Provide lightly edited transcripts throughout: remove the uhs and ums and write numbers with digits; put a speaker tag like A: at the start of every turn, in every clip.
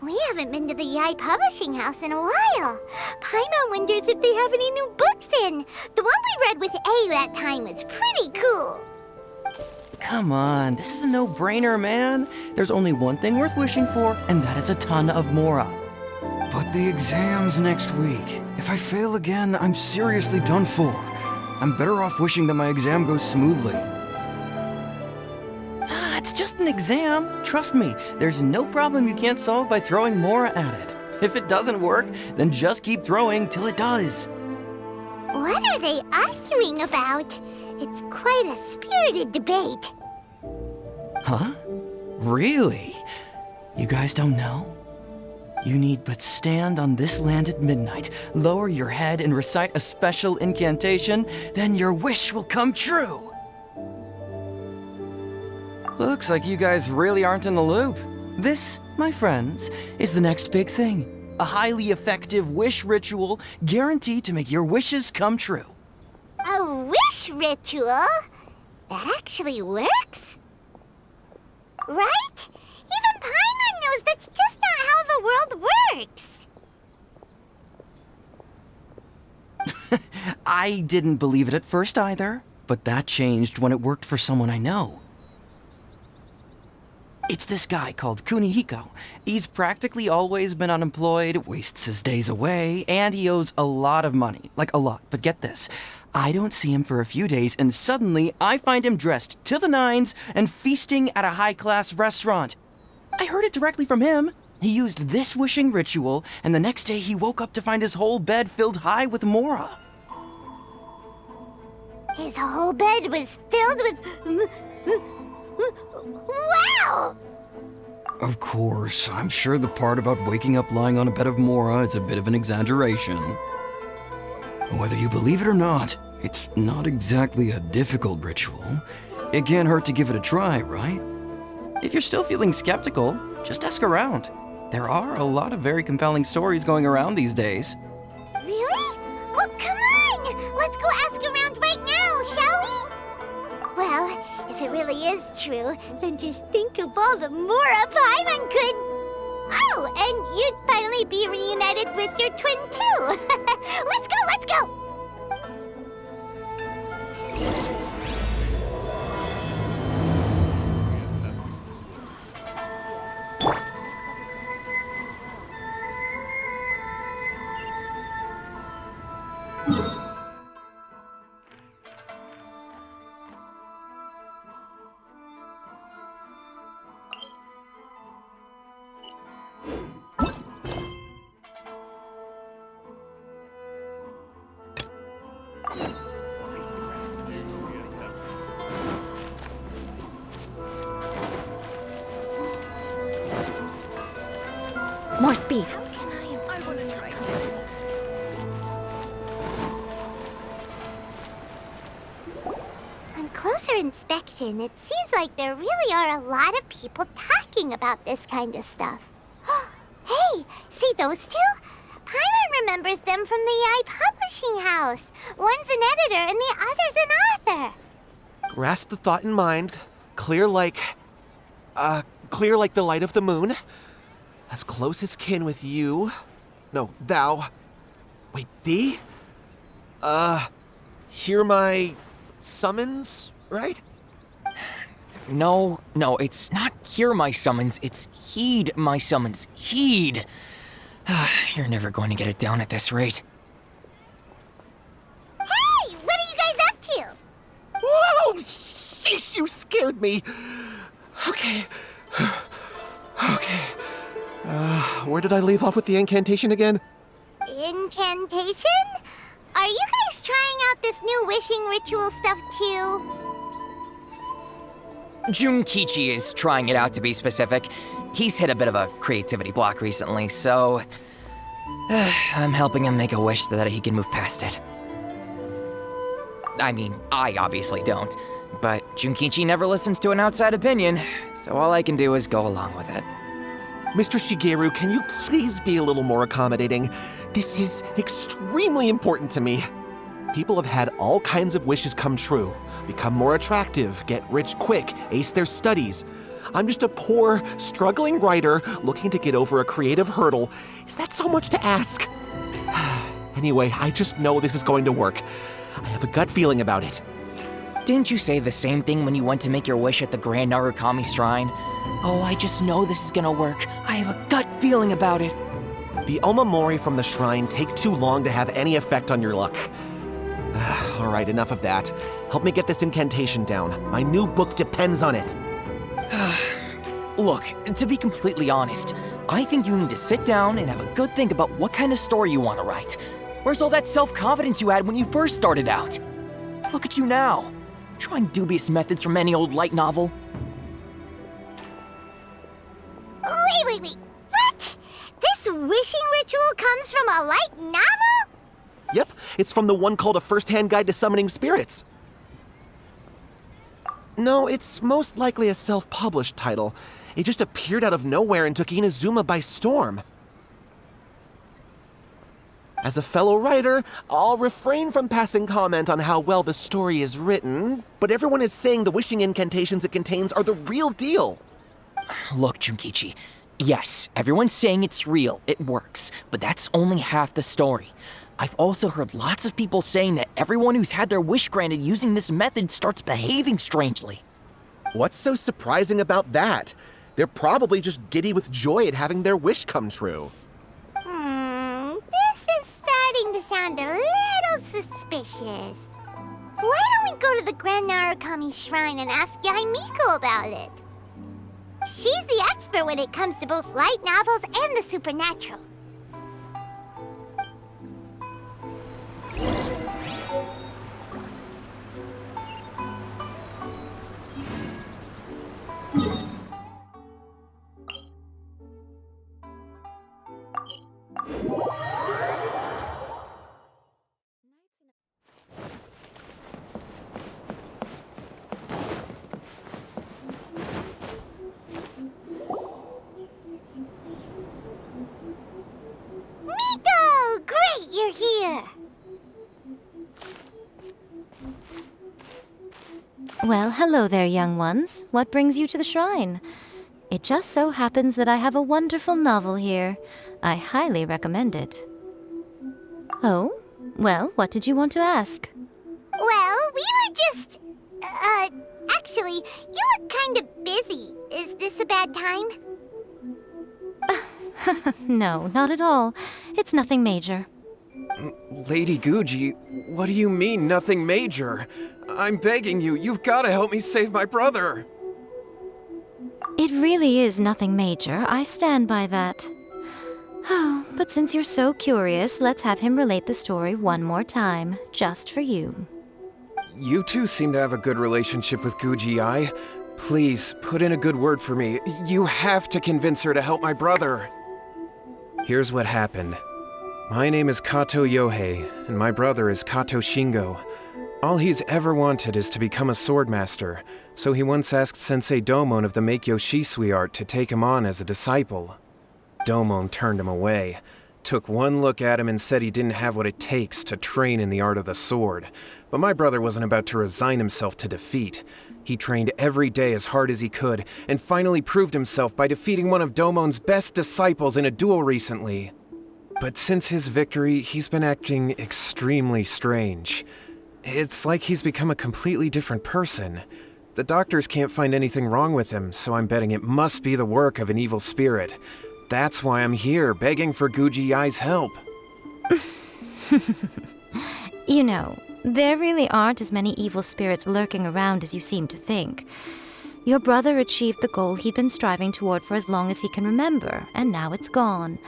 A: We haven't been to the Yai Publishing House in a while. Paimon wonders if they have any new books in. The one we read with A that time was pretty cool.
B: Come on, this is a no-brainer, man. There's only one thing worth wishing for, and that is a ton of Mora.
C: But the exam's next week. If I fail again, I'm seriously done for. I'm better off wishing that my exam goes smoothly.
B: It's just an exam. Trust me, there's no problem you can't solve by throwing Mora at it. If it doesn't work, then just keep throwing till it does.
A: What are they arguing about? It's quite a spirited debate.
B: Huh? Really? You guys don't know? You need but stand on this land at midnight, lower your head and recite a special incantation, then your wish will come true. Looks like you guys really aren't in the loop. This, my friends, is the next big thing. A highly effective wish ritual guaranteed to make your wishes come true.
A: A wish ritual? That actually works? Right? Even Paimon knows that's just not how the world works.
B: I didn't believe it at first either, but that changed when it worked for someone I know. It's this guy called Kunihiko. He's practically always been unemployed, wastes his days away, and he owes a lot of money. Like a lot, but get this. I don't see him for a few days, and suddenly I find him dressed to the nines and feasting at a high-class restaurant. I heard it directly from him. He used this wishing ritual, and the next day he woke up to find his whole bed filled high with Mora.
A: His whole bed was filled with... Wow!
C: Of course, I'm sure the part about waking up lying on a bed of Mora is a bit of an exaggeration. Whether you believe it or not, it's not exactly a difficult ritual. It can't hurt to give it a try, right?
B: If you're still feeling skeptical, just ask around. There are a lot of very compelling stories going around these days.
A: Really? Well, come on! Let's go ask around right now, shall we? Well, if it really is true, then just think of all the Mora Paimon could... Oh, and you'd finally be reunited with your twin, too! Let's go, let's go!
D: More speed.
A: On closer inspection, it seems like there really are a lot of people talking about this kind of stuff. Hey, see those two? Paimon remembers them from the Yai Publishing House. One's an editor and the other's an author.
E: Grasp the thought in mind. Clear like the light of the moon. As close as kin with you. No, thou. Wait, thee? Hear my summons, right?
F: No, it's not hear my summons, it's heed my summons. Heed! You're never going to get it down at this rate.
A: Hey, what are you guys up to?
E: Whoa! Sheesh, you scared me! Okay. Where did I leave off with the incantation again?
A: Incantation? Are you guys trying out this new wishing ritual stuff too?
F: Junkichi is trying it out, to be specific. He's hit a bit of a creativity block recently, so... I'm helping him make a wish so that he can move past it. I mean, I obviously don't, but Junkichi never listens to an outside opinion, so all I can do is go along with it.
E: Mr. Shigeru, can you please be a little more accommodating? This is extremely important to me. People have had all kinds of wishes come true. Become more attractive, get rich quick, ace their studies. I'm just a poor, struggling writer looking to get over a creative hurdle. Is that so much to ask? Anyway, I just know this is going to work. I have a gut feeling about it.
F: Didn't you say the same thing when you went to make your wish at the Grand Narukami Shrine? Oh, I just know this is gonna work. I have a gut feeling about it.
E: The omamori from the shrine take too long to have any effect on your luck. All right, enough of that. Help me get this incantation down. My new book depends on it.
F: Look, to be completely honest, I think you need to sit down and have a good think about what kind of story you want to write. Where's all that self-confidence you had when you first started out? Look at you now, trying dubious methods from any old light novel.
A: Wait. What? This wishing ritual comes from a light novel?
E: Yep, it's from the one called A First-Hand Guide to Summoning Spirits. No, it's most likely a self-published title. It just appeared out of nowhere and took Inazuma by storm. As a fellow writer, I'll refrain from passing comment on how well the story is written, but everyone is saying the wishing incantations it contains are the real deal.
F: Look, Junkichi, yes, everyone's saying it's real, it works, but that's only half the story. I've also heard lots of people saying that everyone who's had their wish granted using this method starts behaving strangely.
E: What's so surprising about that? They're probably just giddy with joy at having their wish come true.
A: This is starting to sound a little suspicious. Why don't we go to the Grand Narukami Shrine and ask Yaimiko about it? She's the expert when it comes to both light novels and the supernatural. Miko! Great, you're here!
D: Well, hello there, young ones. What brings you to the shrine? It just so happens that I have a wonderful novel here. I highly recommend it. Oh? Well, what did you want to ask?
A: Well, we were just... actually, you look kind of busy. Is this a bad time?
D: No, not at all. It's nothing major.
G: Lady Guji, what do you mean, nothing major? I'm begging you, you've got to help me save my brother.
D: It really is nothing major. I stand by that. Oh, but since you're so curious, let's have him relate the story one more time, just for you.
G: You two seem to have a good relationship with Guji-ai. Please, put in a good word for me. You have to convince her to help my brother. Here's what happened. My name is Kato Yohei, and my brother is Kato Shingo. All he's ever wanted is to become a swordmaster, so he once asked Sensei Domon of the Meikyo Shisui art to take him on as a disciple. Domon turned him away, took one look at him and said he didn't have what it takes to train in the art of the sword. But my brother wasn't about to resign himself to defeat. He trained every day as hard as he could, and finally proved himself by defeating one of Domon's best disciples in a duel recently. But since his victory, he's been acting extremely strange. It's like he's become a completely different person. The doctors can't find anything wrong with him, so I'm betting it must be the work of an evil spirit. That's why I'm here, begging for Guji-ai's help.
D: You know, there really aren't as many evil spirits lurking around as you seem to think. Your brother achieved the goal he'd been striving toward for as long as he can remember, and now it's gone.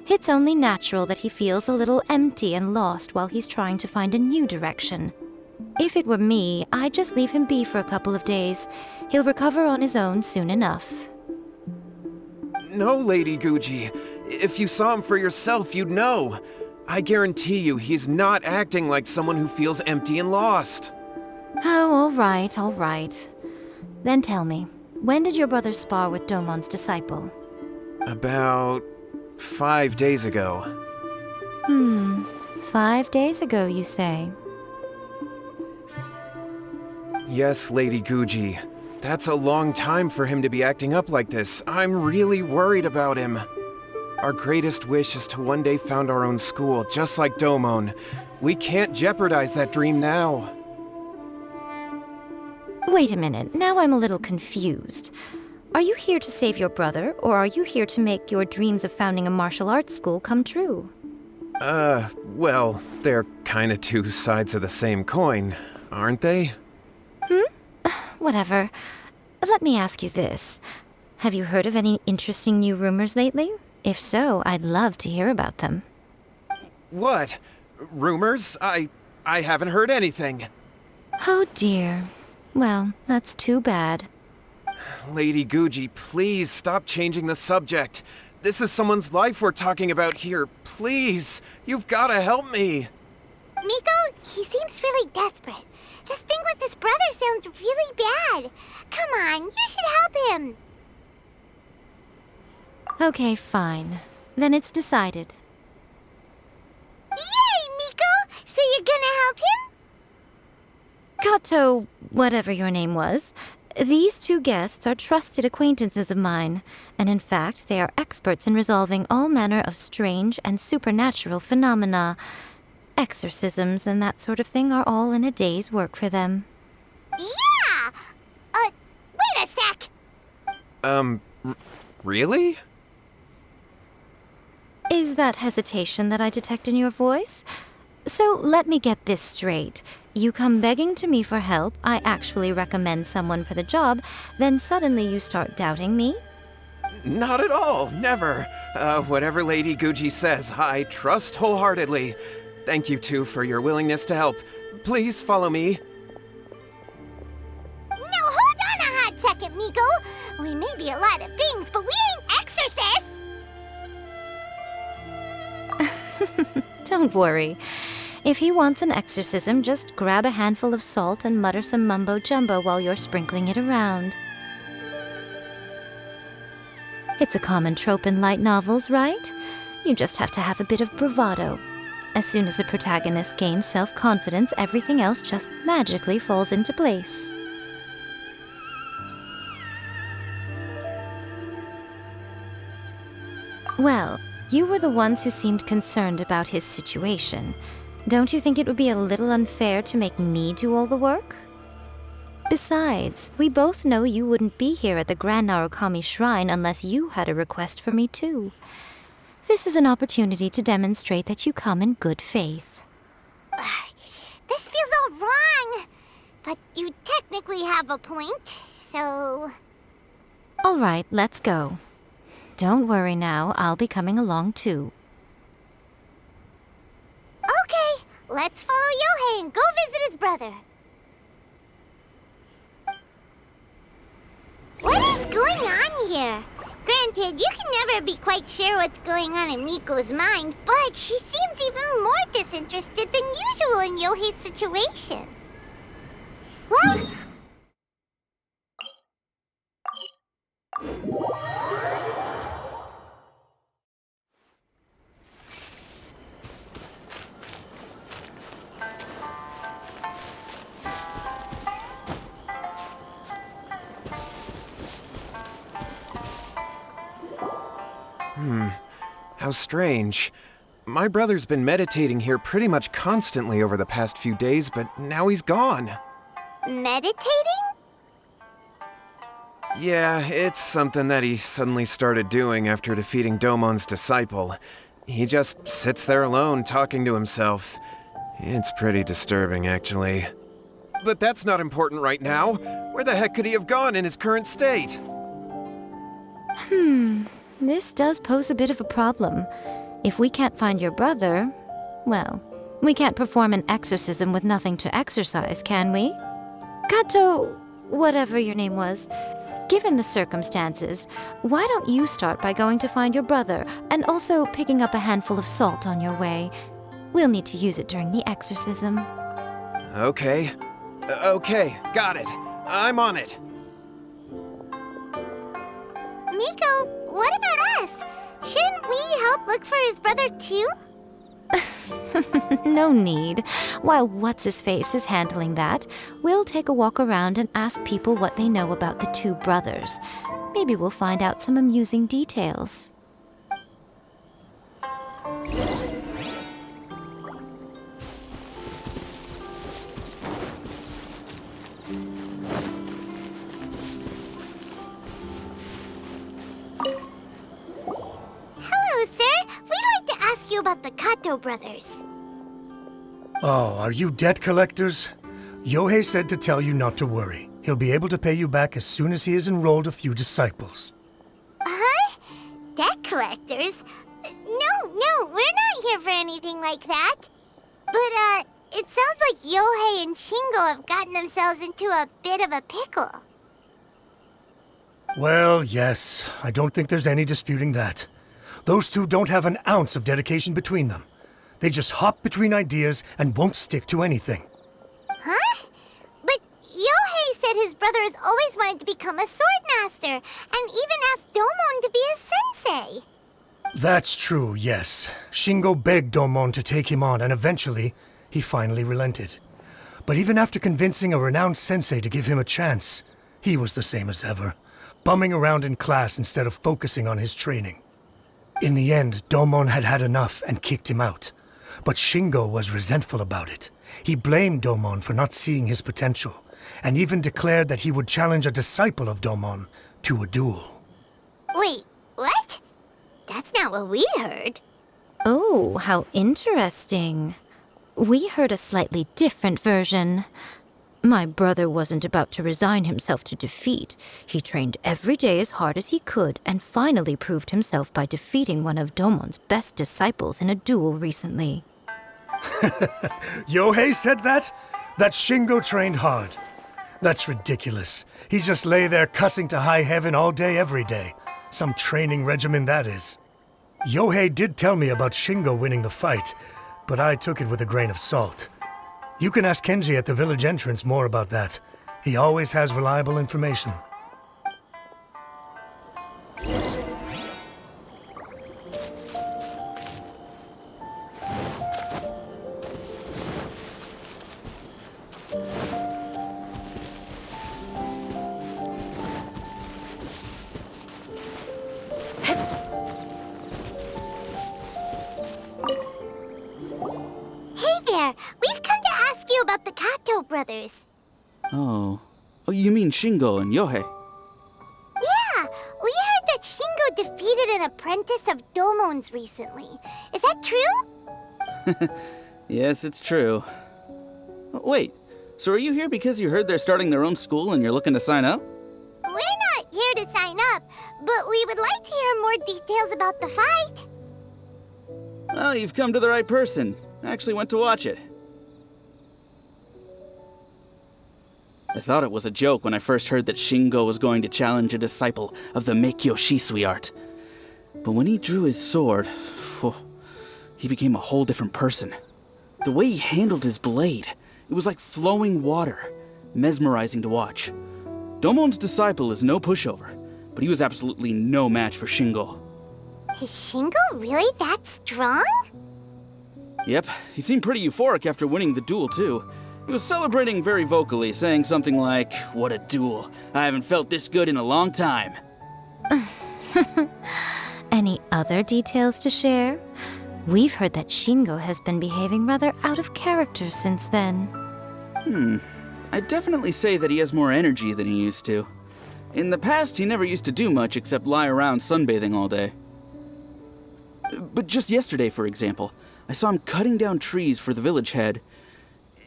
D: It's only natural that he feels a little empty and lost while he's trying to find a new direction. If it were me, I'd just leave him be for a couple of days. He'll recover on his own soon enough.
G: No, Lady Guji. If you saw him for yourself, you'd know. I guarantee you he's not acting like someone who feels empty and lost.
D: Oh, all right. Then tell me, when did your brother spar with Domon's disciple?
G: About 5 days ago.
D: 5 days ago, you say?
G: Yes, Lady Guji. That's a long time for him to be acting up like this. I'm really worried about him. Our greatest wish is to one day found our own school, just like Domon. We can't jeopardize that dream now.
D: Wait a minute, now I'm a little confused. Are you here to save your brother, or are you here to make your dreams of founding a martial arts school come true?
G: Well, they're kinda two sides of the same coin, aren't they?
D: Whatever. Let me ask you this. Have you heard of any interesting new rumors lately? If so, I'd love to hear about them.
G: What? Rumors? I haven't heard anything.
D: Oh dear. Well, that's too bad.
G: Lady Guji, please stop changing the subject. This is someone's life we're talking about here. Please, you've gotta help me.
A: Miko, he seems really desperate. This thing with his brother sounds really bad. Come on, you should help him.
D: Okay, fine. Then it's decided.
A: Yay, Miko! So you're gonna help him?
D: Kato, whatever your name was, these two guests are trusted acquaintances of mine, and in fact, they are experts in resolving all manner of strange and supernatural phenomena. Exorcisms and that sort of thing are all in a day's work for them.
A: Yeah! Wait a sec!
G: Really?
D: Is that hesitation that I detect in your voice? So let me get this straight. You come begging to me for help, I actually recommend someone for the job, then suddenly you start doubting me?
G: Not at all, never. Whatever Lady Guji says, I trust wholeheartedly. Thank you two for your willingness to help. Please follow me.
A: No, hold on a hot second, Miko. We may be a lot of things, but we ain't exorcists!
D: Don't worry. If he wants an exorcism, just grab a handful of salt and mutter some mumbo-jumbo while you're sprinkling it around. It's a common trope in light novels, right? You just have to have a bit of bravado. As soon as the protagonist gains self-confidence, everything else just magically falls into place. Well, you were the ones who seemed concerned about his situation. Don't you think it would be a little unfair to make me do all the work? Besides, we both know you wouldn't be here at the Grand Narukami Shrine unless you had a request for me too. This is an opportunity to demonstrate that you come in good faith.
A: This feels all wrong. But you technically have a point, so...
D: All right, let's go. Don't worry now, I'll be coming along too.
A: Okay, let's follow Yohei and go visit his brother. What is going on here? Granted, you can never be quite sure what's going on in Miko's mind, but she seems even more disinterested than usual in Yohei's situation. Well...
G: How strange. My brother's been meditating here pretty much constantly over the past few days, but now he's gone.
A: Meditating?
G: Yeah, it's something that he suddenly started doing after defeating Domon's disciple. He just sits there alone, talking to himself. It's pretty disturbing, actually. But that's not important right now. Where the heck could he have gone in his current state?
D: This does pose a bit of a problem. If we can't find your brother, well, we can't perform an exorcism with nothing to exorcise, can we? Kato, whatever your name was, given the circumstances, why don't you start by going to find your brother and also picking up a handful of salt on your way? We'll need to use it during the exorcism.
G: Okay. Okay, got it. I'm on it.
A: Miko, what about us? Shouldn't we help look for his brother too?
D: No need. While What's-His-Face is handling that, we'll take a walk around and ask people what they know about the two brothers. Maybe we'll find out some amusing details.
A: Hello, sir. We'd like to ask you about the Kato brothers.
H: Oh, are you debt collectors? Yohei said to tell you not to worry. He'll be able to pay you back as soon as he has enrolled a few disciples.
A: Huh? Debt collectors? No, we're not here for anything like that. But, it sounds like Yohei and Shingo have gotten themselves into a bit of a pickle.
H: Well, yes, I don't think there's any disputing that. Those two don't have an ounce of dedication between them. They just hop between ideas and won't stick to anything.
A: Huh? But Yohei said his brother has always wanted to become a sword master, and even asked Domon to be his sensei.
H: That's true, yes. Shingo begged Domon to take him on, and eventually, he finally relented. But even after convincing a renowned sensei to give him a chance, he was the same as ever, bumming around in class instead of focusing on his training. In the end, Domon had had enough and kicked him out. But Shingo was resentful about it. He blamed Domon for not seeing his potential, and even declared that he would challenge a disciple of Domon to a duel.
A: Wait, what? That's not what we heard.
D: Oh, how interesting. We heard a slightly different version. My brother wasn't about to resign himself to defeat. He trained every day as hard as he could and finally proved himself by defeating one of Domon's best disciples in a duel recently.
H: Yohei said that? That Shingo trained hard. That's ridiculous. He just lay there cussing to high heaven all day, every day. Some training regimen, that is. Yohei did tell me about Shingo winning the fight, but I took it with a grain of salt. You can ask Kenji at the village entrance more about that. He always has reliable information.
A: Hey there, we've come to ask you about the Kato brothers.
I: Oh, you mean Shingo and Yohei?
A: Yeah, we heard that Shingo defeated an apprentice of Domon's recently. Is that true?
I: Yes, it's true. Wait, so are you here because you heard they're starting their own school and you're looking to sign up?
A: We're not here to sign up, but we would like to hear more details about the fight.
I: Well, you've come to the right person. I actually went to watch it. I thought it was a joke when I first heard that Shingo was going to challenge a disciple of the Meikyo Shisui art. But when he drew his sword, he became a whole different person. The way he handled his blade, it was like flowing water, mesmerizing to watch. Domon's disciple is no pushover, but he was absolutely no match for Shingo.
A: Is Shingo really that strong?
I: Yep, he seemed pretty euphoric after winning the duel, too. He was celebrating very vocally, saying something like, "What a duel. I haven't felt this good in a long time."
D: Any other details to share? We've heard that Shingo has been behaving rather out of character since then.
I: I'd definitely say that he has more energy than he used to. In the past, he never used to do much except lie around sunbathing all day. But just yesterday, for example, I saw him cutting down trees for the village head.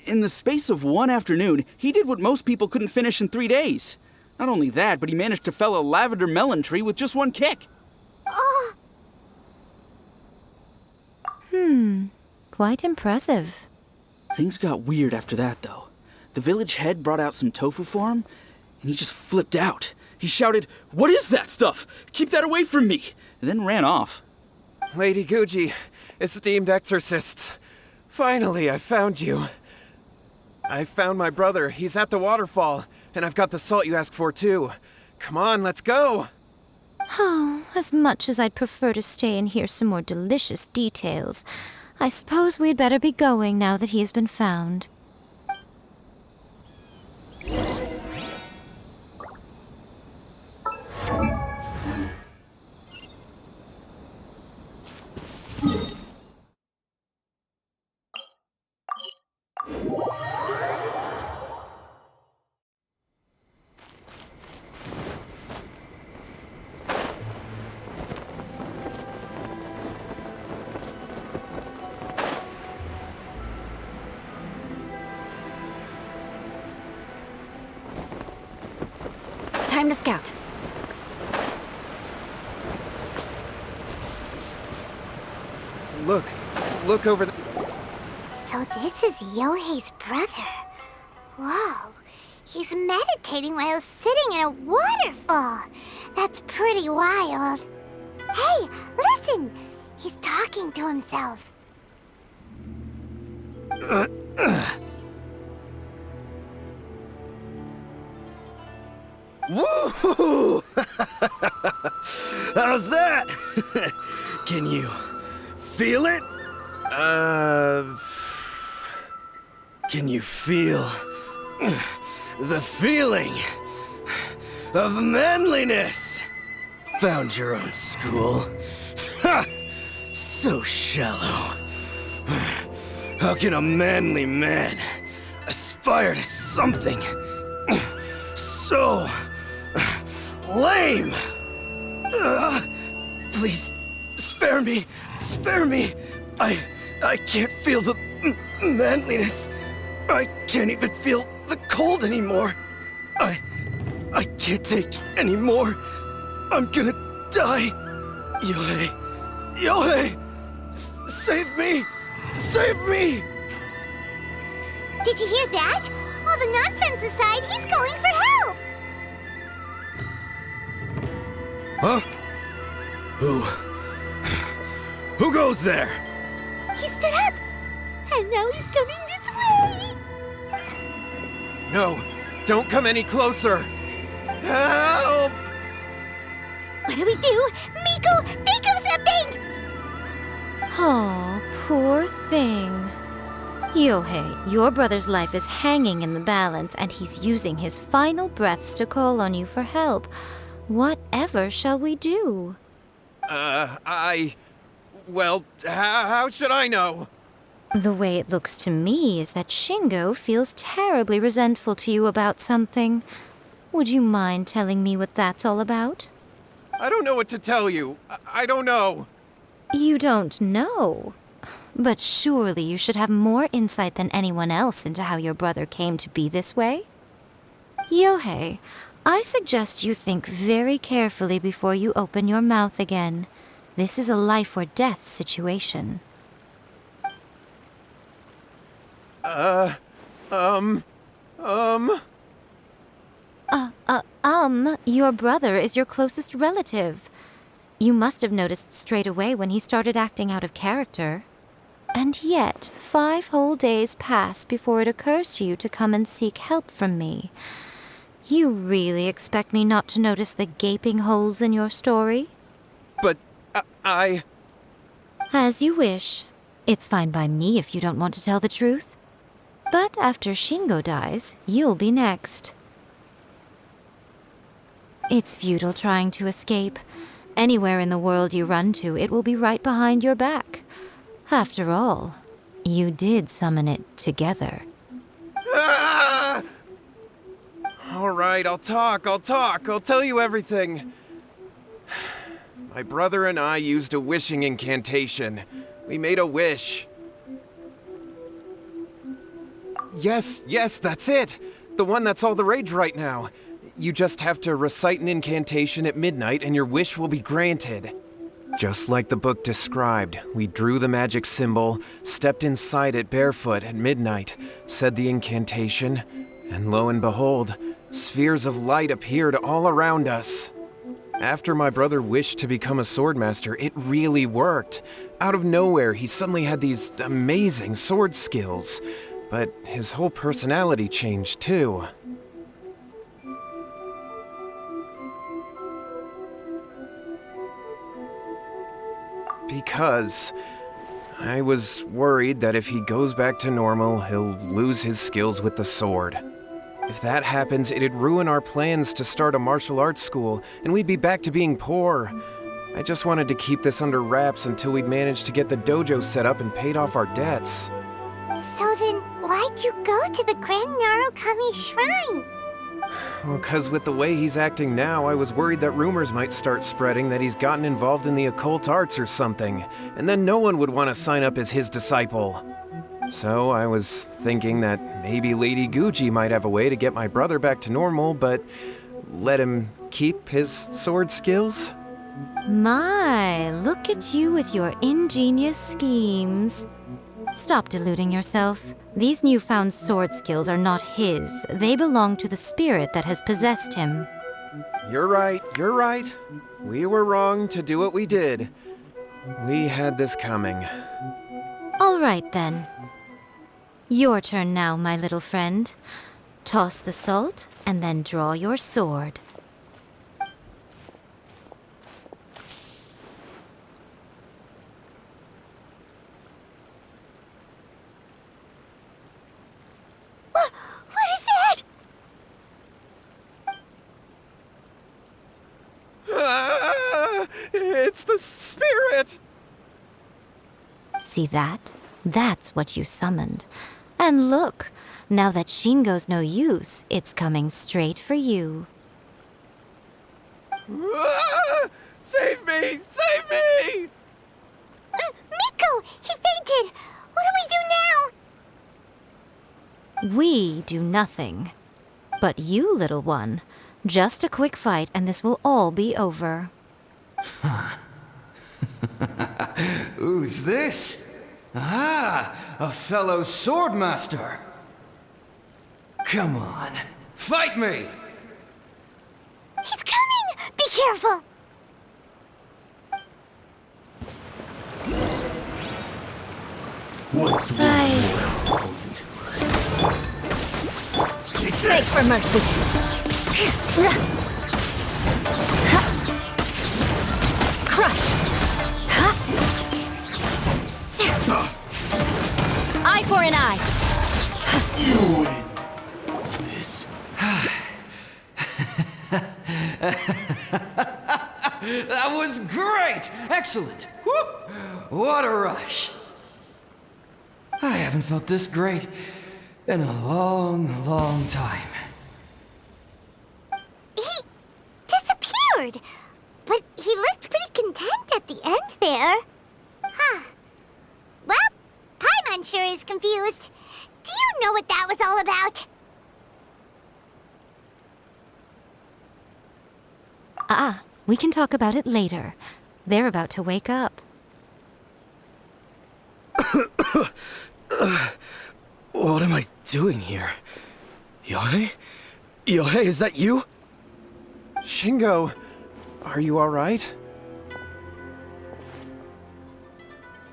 I: In the space of one afternoon, he did what most people couldn't finish in 3 days. Not only that, but he managed to fell a lavender melon tree with just one kick.
A: Oh,
D: Quite impressive.
I: Things got weird after that, though. The village head brought out some tofu for him, and he just flipped out. He shouted, "What is that stuff? Keep that away from me!" and then ran off.
G: Lady Guji, esteemed exorcists. Finally, I found you. I found my brother. He's at the waterfall, and I've got the salt you asked for, too. Come on, let's go.
D: Oh, as much as I'd prefer to stay and hear some more delicious details, I suppose we'd better be going now that he has been found.
J: Time to scout.
G: Look over the...
A: So this is Yohei's brother. Whoa. He's meditating while sitting in a waterfall. That's pretty wild. Hey, listen! He's talking to himself.
C: Woo! How's that? Can you feel it? Can you feel the feeling of manliness? Found your own school. Ha! So shallow. How can a manly man aspire to something so lame? Please, spare me. Spare me. I can't feel the manliness. I can't even feel the cold anymore. I can't take any more. I'm gonna die. Yohei. Yohei! Save me! Save me!
A: Did you hear that? All the nonsense aside, he's going for help!
C: Huh? Who goes there?
A: He stood up! And now he's coming this way!
G: No, don't come any closer. Help!
A: What do we do? Miko, think of something!
D: Oh, poor thing. Yohei, your brother's life is hanging in the balance, and he's using his final breaths to call on you for help. Whatever shall we do?
G: Well, how should I know?
D: The way it looks to me is that Shingo feels terribly resentful to you about something. Would you mind telling me what that's all about?
G: I don't know what to tell you. I don't know.
D: You don't know? But surely you should have more insight than anyone else into how your brother came to be this way? Yohei, I suggest you think very carefully before you open your mouth again. This is a life or death situation. Your brother is your closest relative. You must have noticed straight away when he started acting out of character. And yet, 5 whole days pass before it occurs to you to come and seek help from me. You really expect me not to notice the gaping holes in your story?
G: But I...
D: As you wish. It's fine by me if you don't want to tell the truth. But after Shingo dies, you'll be next. It's futile trying to escape. Anywhere in the world you run to, it will be right behind your back. After all, you did summon it together.
G: Ah! All right, I'll talk. I'll tell you everything. My brother and I used a wishing incantation. We made a wish. Yes, that's it. The one that's all the rage right now. You just have to recite an incantation at midnight and your wish will be granted. Just like the book described, we drew the magic symbol, stepped inside it barefoot at midnight, said the incantation, and lo and behold, spheres of light appeared all around us. After my brother wished to become a swordmaster, it really worked. Out of nowhere, he suddenly had these amazing sword skills, but his whole personality changed too. Because I was worried that if he goes back to normal, he'll lose his skills with the sword. If that happens, it'd ruin our plans to start a martial arts school, and we'd be back to being poor. I just wanted to keep this under wraps until we'd managed to get the dojo set up and paid off our debts.
A: So then, why'd you go to the Grand Narukami Shrine?
G: Well, 'cause with the way he's acting now, I was worried that rumors might start spreading that he's gotten involved in the occult arts or something, and then no one would want to sign up as his disciple. So I was thinking that maybe Lady Guji might have a way to get my brother back to normal, but let him keep his sword skills?
D: My, look at you with your ingenious schemes. Stop deluding yourself. These newfound sword skills are not his. They belong to the spirit that has possessed him.
G: You're right, you're right. We were wrong to do what we did. We had this coming.
D: All right, then. Your turn now, my little friend. Toss the salt, and then draw your sword.
A: What is that?
G: It's the spirit!
D: See that? That's what you summoned. And look, now that Shingo's no use, it's coming straight for you.
G: Save me! Save me!
A: Miko! He fainted! What do we do now?
D: We do nothing. But you, little one, just a quick fight and this will all be over.
C: Who's this? Ah, a fellow swordmaster. Come on, fight me!
A: He's coming! Be careful!
C: What's
J: Rise. Beg for mercy. Crush. Eye for an eye.
C: you win this? That was great! Excellent! Woo! What a rush! I haven't felt this great in a long, long time.
A: He disappeared! But he looked pretty content at the end there. Huh. Well, Paimon sure is confused. Do you know what that was all about?
D: We can talk about it later. They're about to wake up.
K: What am I doing here? Yohei? Yohei, is that you?
G: Shingo, are you alright?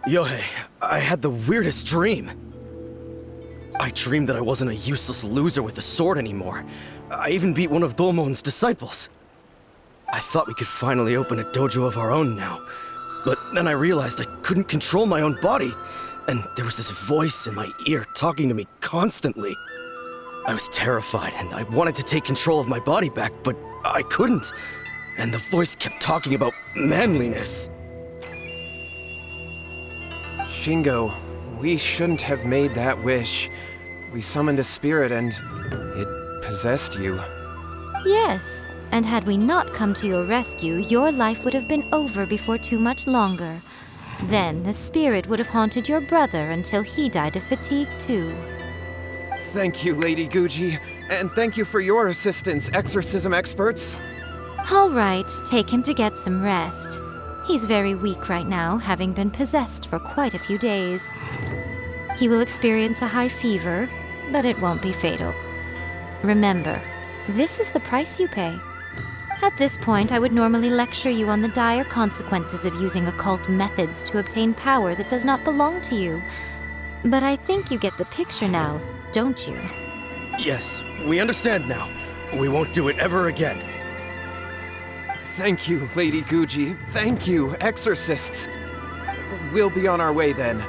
K: Yohei, I had the weirdest dream. I dreamed that I wasn't a useless loser with a sword anymore. I even beat one of Domon's disciples. I thought we could finally open a dojo of our own now. But then I realized I couldn't control my own body, and there was this voice in my ear talking to me constantly. I was terrified, and I wanted to take control of my body back, but I couldn't. And the voice kept talking about manliness.
G: Shingo, we shouldn't have made that wish. We summoned a spirit and it possessed you.
D: Yes, and had we not come to your rescue, your life would have been over before too much longer. Then the spirit would have haunted your brother until he died of fatigue too.
G: Thank you, Lady Guji, and thank you for your assistance, exorcism experts.
D: All right, take him to get some rest. He's very weak right now, having been possessed for quite a few days. He will experience a high fever, but it won't be fatal. Remember, this is the price you pay. At this point, I would normally lecture you on the dire consequences of using occult methods to obtain power that does not belong to you. But I think you get the picture now, don't you?
K: Yes, we understand now. We won't do it ever again.
G: Thank you, Lady Guji. Thank you, exorcists. We'll be on our way then.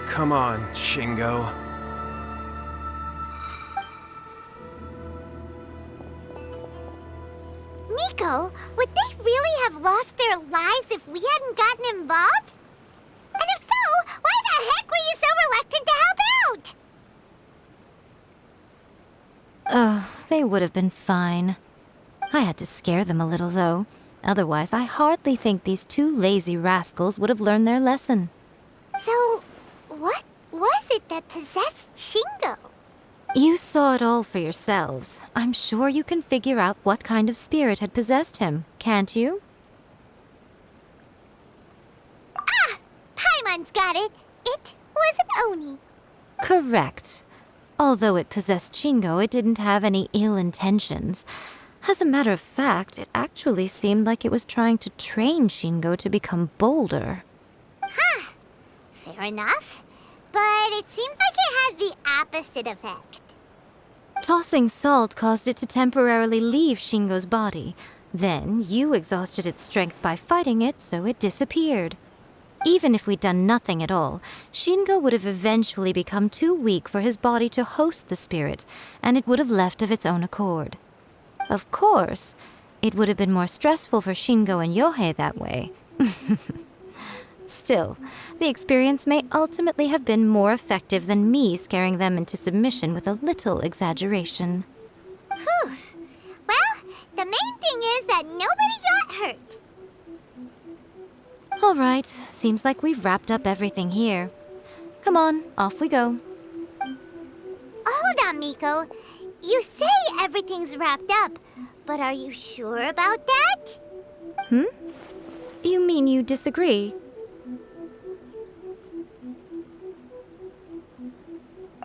G: Come on, Shingo.
A: Nico, would they really have lost their lives if we hadn't gotten involved? And if so, why the heck were you so reluctant to help out?
D: Oh, they would have been fine. I had to scare them a little, though. Otherwise, I hardly think these two lazy rascals would have learned their lesson.
A: So, what was it that possessed Shingo?
D: You saw it all for yourselves. I'm sure you can figure out what kind of spirit had possessed him, can't you?
A: Ah! Paimon's got it. It was an Oni.
D: Correct. Although it possessed Shingo, it didn't have any ill intentions. As a matter of fact, it actually seemed like it was trying to train Shingo to become bolder.
A: Huh. Fair enough. But it seems like it had the opposite effect.
D: Tossing salt caused it to temporarily leave Shingo's body. Then, you exhausted its strength by fighting it, so it disappeared. Even if we'd done nothing at all, Shingo would have eventually become too weak for his body to host the spirit, and it would have left of its own accord. Of course, it would have been more stressful for Shingo and Yohei that way. Still, the experience may ultimately have been more effective than me scaring them into submission with a little exaggeration.
A: Whew. Well, the main thing is that nobody got hurt.
D: All right, seems like we've wrapped up everything here. Come on, off we go.
A: Hold on, Miko. You say everything's wrapped up, but are you sure about that?
D: You mean you disagree?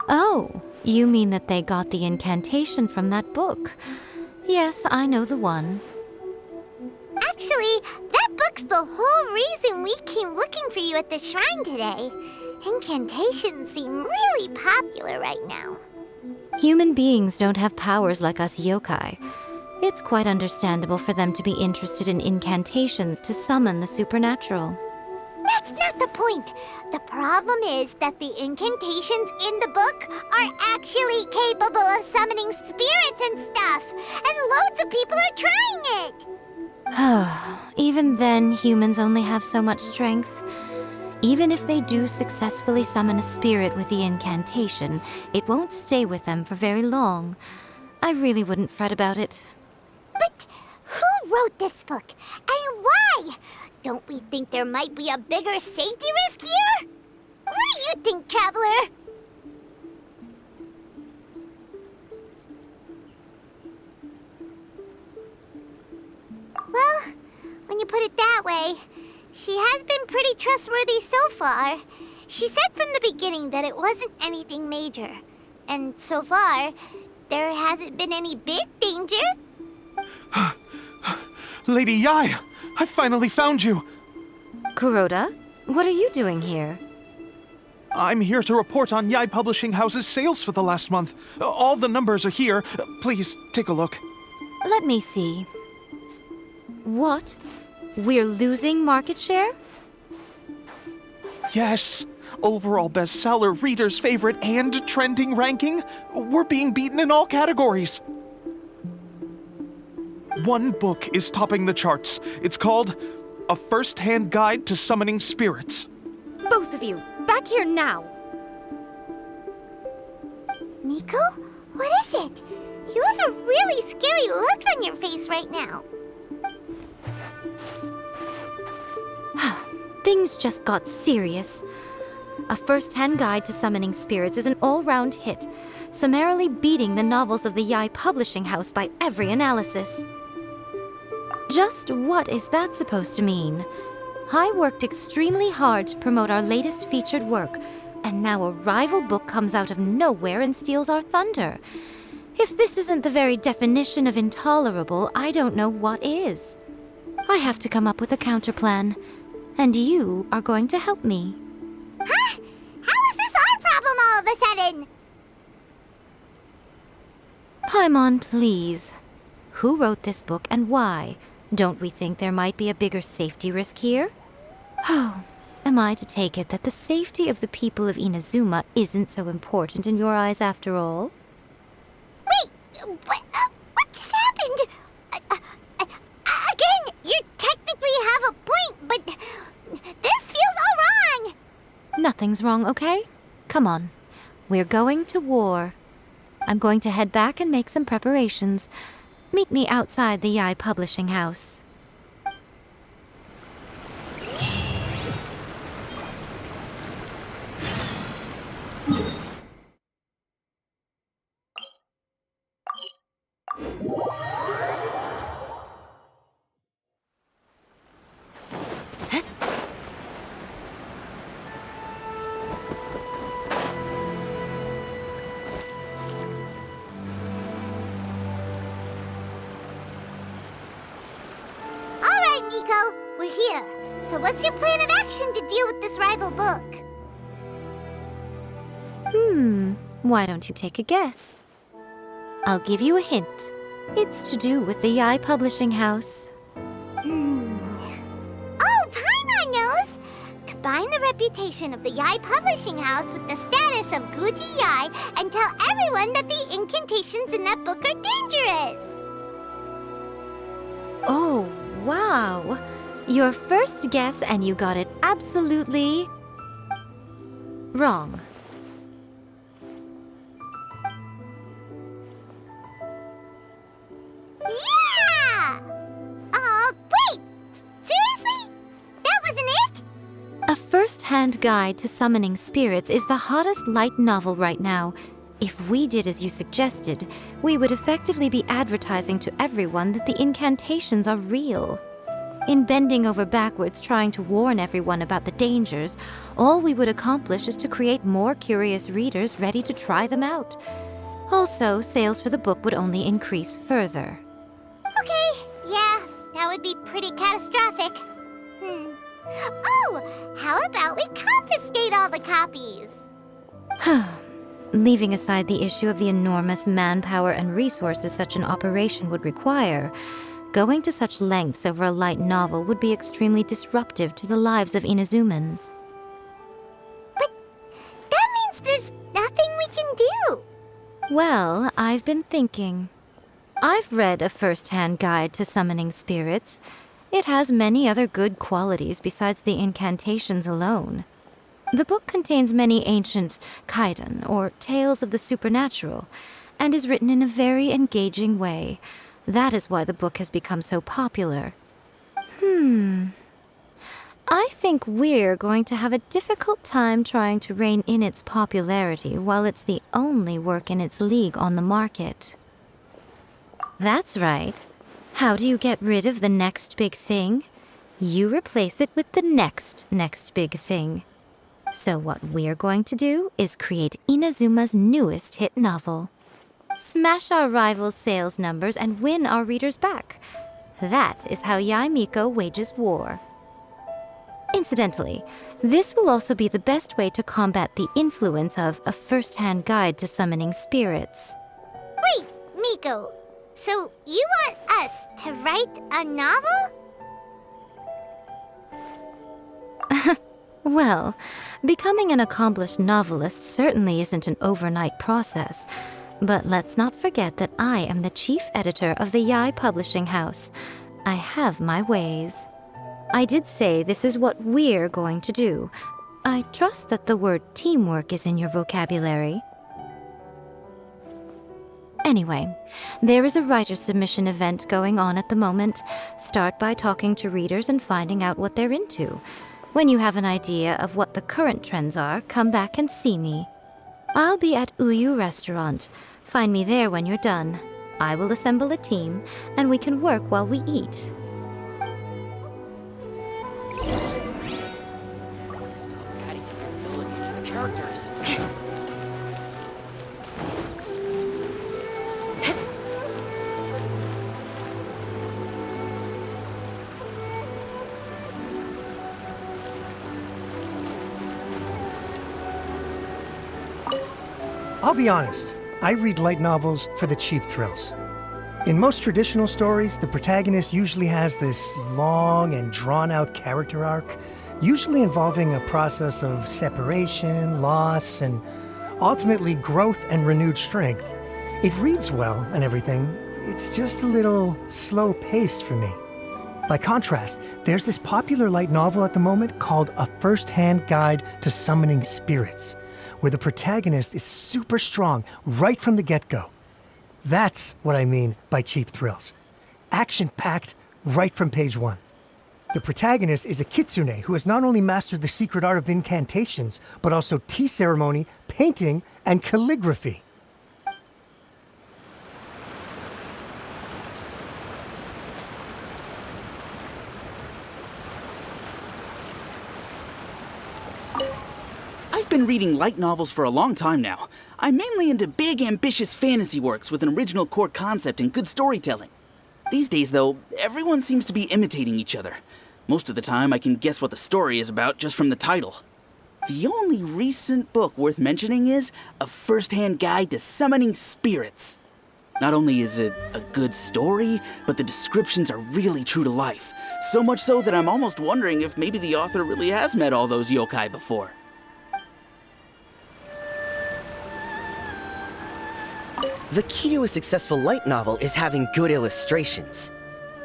D: Oh, you mean that they got the incantation from that book. Yes, I know the one.
A: Actually, that book's the whole reason we came looking for you at the shrine today. Incantations seem really popular right now.
D: Human beings don't have powers like us yokai. It's quite understandable for them to be interested in incantations to summon the supernatural.
A: That's not the point. The problem is that the incantations in the book are actually capable of summoning spirits and stuff, and loads of people are trying it.
D: Even then, humans only have so much strength. Even if they do successfully summon a spirit with the incantation, it won't stay with them for very long. I really wouldn't fret about it.
A: But who wrote this book, and why? Don't we think there might be a bigger safety risk here? What do you think, Traveler? Well, when you put it that way, she has been pretty trustworthy so far. She said from the beginning that it wasn't anything major. And so far, there hasn't been any big danger.
E: Lady Yai, I finally found you.
D: Kuroda, what are you doing here?
E: I'm here to report on Yai Publishing House's sales for the last month. All the numbers are here. Please, take a look.
D: Let me see. What? We're losing market share?
E: Yes. Overall bestseller, reader's favorite, and trending ranking. We're being beaten in all categories. One book is topping the charts. It's called A First-Hand Guide to Summoning Spirits.
D: Both of you, back here now!
A: Nico? What is it? You have a really scary look on your face right now.
D: Things just got serious. A First-Hand Guide to Summoning Spirits is an all-round hit, summarily beating the novels of the Yai Publishing House by every analysis. Just what is that supposed to mean? I worked extremely hard to promote our latest featured work, and now a rival book comes out of nowhere and steals our thunder. If this isn't the very definition of intolerable, I don't know what is. I have to come up with a counterplan, and you are going to help me.
A: Huh? How is this our problem all of a sudden?
D: Paimon, please. Who wrote this book and why? Don't we think there might be a bigger safety risk here? Oh, Am I to take it that the safety of the people of Inazuma isn't so important in your eyes after all?
A: Wait, what just happened? Again, you technically have a point, but this feels all wrong.
D: Nothing's wrong, okay? Come on. We're going to war. I'm going to head back and make some preparations. Meet me outside the Yai Publishing House.
A: Nico, we're here. So what's your plan of action to deal with this rival book?
D: Why don't you take a guess? I'll give you a hint. It's to do with the Yai Publishing House.
A: Oh, Paimon knows! Combine the reputation of the Yai Publishing House with the status of Guji Yai and tell everyone that the incantations in that book are dangerous!
D: Oh, wow! Your first guess and you got it absolutely wrong.
A: Yeah! Wait! Seriously? That wasn't it?
D: A first-hand guide to summoning spirits is the hottest light novel right now. If we did as you suggested, we would effectively be advertising to everyone that the incantations are real. In bending over backwards trying to warn everyone about the dangers, all we would accomplish is to create more curious readers ready to try them out. Also, sales for the book would only increase further.
A: Okay, yeah, that would be pretty catastrophic. Oh, how about we confiscate all the copies?
D: Leaving aside the issue of the enormous manpower and resources such an operation would require, going to such lengths over a light novel would be extremely disruptive to the lives of Inazumans.
A: But that means there's nothing we can do.
D: Well, I've been thinking. I've read a first-hand guide to summoning spirits. It has many other good qualities besides the incantations alone. The book contains many ancient kaidan, or tales of the supernatural, and is written in a very engaging way. That is why the book has become so popular. I think we're going to have a difficult time trying to rein in its popularity while it's the only work in its league on the market. That's right. How do you get rid of the next big thing? You replace it with the next big thing. So what we're going to do is create Inazuma's newest hit novel. Smash our rivals' sales numbers and win our readers back. That is how Yae Miko wages war. Incidentally, this will also be the best way to combat the influence of a first-hand guide to summoning spirits.
A: Wait, Miko, so you want us to write a novel?
D: Well, becoming an accomplished novelist certainly isn't an overnight process. But let's not forget that I am the chief editor of the Yai Publishing House. I have my ways. I did say this is what we're going to do. I trust that the word teamwork is in your vocabulary. Anyway, there is a writer submission event going on at the moment. Start by talking to readers and finding out what they're into. When you have an idea of what the current trends are, come back and see me. I'll be at Uyu Restaurant. Find me there when you're done. I will assemble a team, and we can work while we eat.
F: Stop adding your abilities to the characters.
H: I'll be honest, I read light novels for the cheap thrills. In most traditional stories, the protagonist usually has this long and drawn-out character arc, usually involving a process of separation, loss, and ultimately growth and renewed strength. It reads well and everything, it's just a little slow-paced for me. By contrast, there's this popular light novel at the moment called A First-Hand Guide to Summoning Spirits, where the protagonist is super strong right from the get-go. That's what I mean by cheap thrills. Action-packed right from page 1. The protagonist is a kitsune who has not only mastered the secret art of incantations, but also tea ceremony, painting, and calligraphy.
I: I've been reading light novels for a long time now. I'm mainly into big, ambitious fantasy works with an original core concept and good storytelling. These days, though, everyone seems to be imitating each other. Most of the time, I can guess what the story is about just from the title. The only recent book worth mentioning is A First-Hand Guide to Summoning Spirits. Not only is it a good story, but the descriptions are really true to life. So much so that I'm almost wondering if maybe the author really has met all those yokai before.
K: The key to a successful light novel is having good illustrations.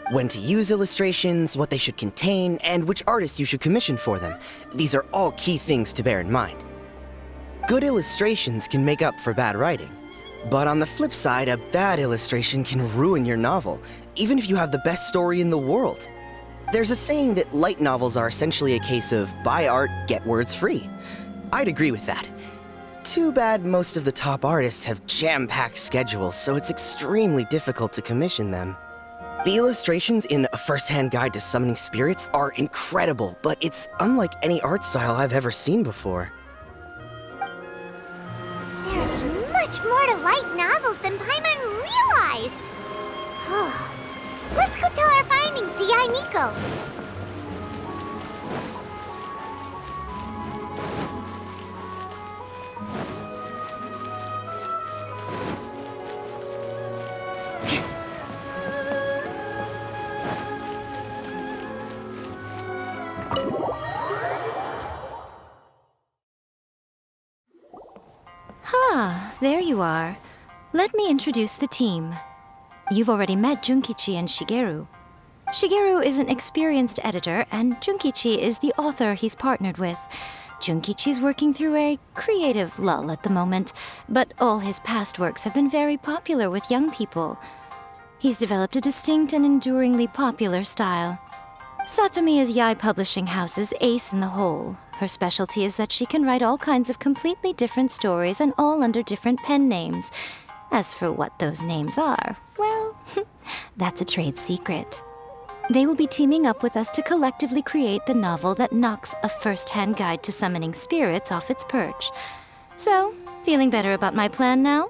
K: When to use illustrations, what they should contain, and which artist you should commission for them. These are all key things to bear in mind. Good illustrations can make up for bad writing. But on the flip side, a bad illustration can ruin your novel, even if you have the best story in the world. There's a saying that light novels are essentially a case of buy art, get words free. I'd agree with that. Too bad most of the top artists have jam-packed schedules, so it's extremely difficult to commission them. The illustrations in A First-Hand Guide to Summoning Spirits are incredible, but it's unlike any art style I've ever seen before.
A: There's much more to light novels than Paimon realized. Let's go tell our findings to Yai Miko.
D: There you are. Let me introduce the team. You've already met Junkichi and Shigeru. Shigeru is an experienced editor, and Junkichi is the author he's partnered with. Junkichi's working through a creative lull at the moment, but all his past works have been very popular with young people. He's developed a distinct and enduringly popular style. Satomi is Yai Publishing House's ace in the hole. Her specialty is that she can write all kinds of completely different stories and all under different pen names. As for what those names are, well, that's a trade secret. They will be teaming up with us to collectively create the novel that knocks A First-Hand Guide to Summoning Spirits off its perch. So, feeling better about my plan now?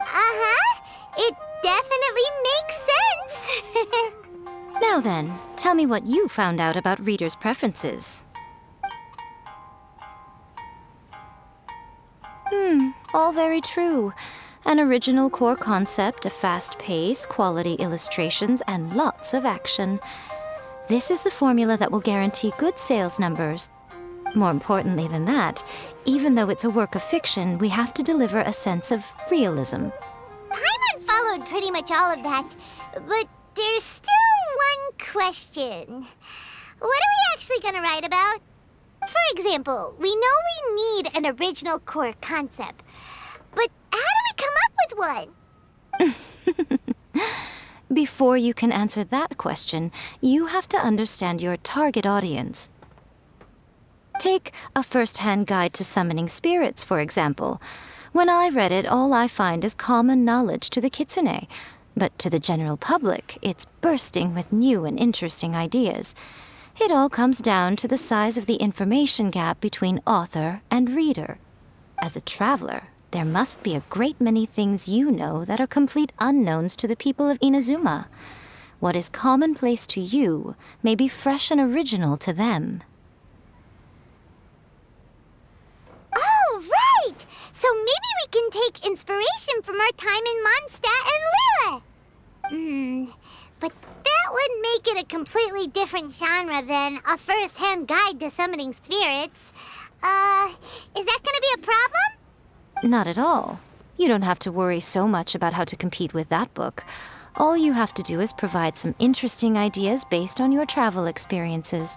A: Uh-huh. It definitely makes sense.
D: Now then, tell me what you found out about readers' preferences. All very true. An original core concept, a fast pace, quality illustrations, and lots of action. This is the formula that will guarantee good sales numbers. More importantly than that, even though it's a work of fiction, we have to deliver a sense of realism.
A: Paimon followed pretty much all of that, but there's still one question. What are we actually gonna write about? For example, we know we need an original core concept, but how do we come up with one?
D: Before you can answer that question, you have to understand your target audience. Take A First-Hand Guide to Summoning Spirits, for example. When I read it, all I find is common knowledge to the kitsune. But to the general public, it's bursting with new and interesting ideas. It all comes down to the size of the information gap between author and reader. As a traveler, there must be a great many things you know that are complete unknowns to the people of Inazuma. What is commonplace to you may be fresh and original to them.
A: Oh, right! So maybe we can take inspiration from our time in Mondstadt and Lille. But that would make it a completely different genre than a first-hand guide to summoning spirits. Is that gonna be a problem?
D: Not at all. You don't have to worry so much about how to compete with that book. All you have to do is provide some interesting ideas based on your travel experiences.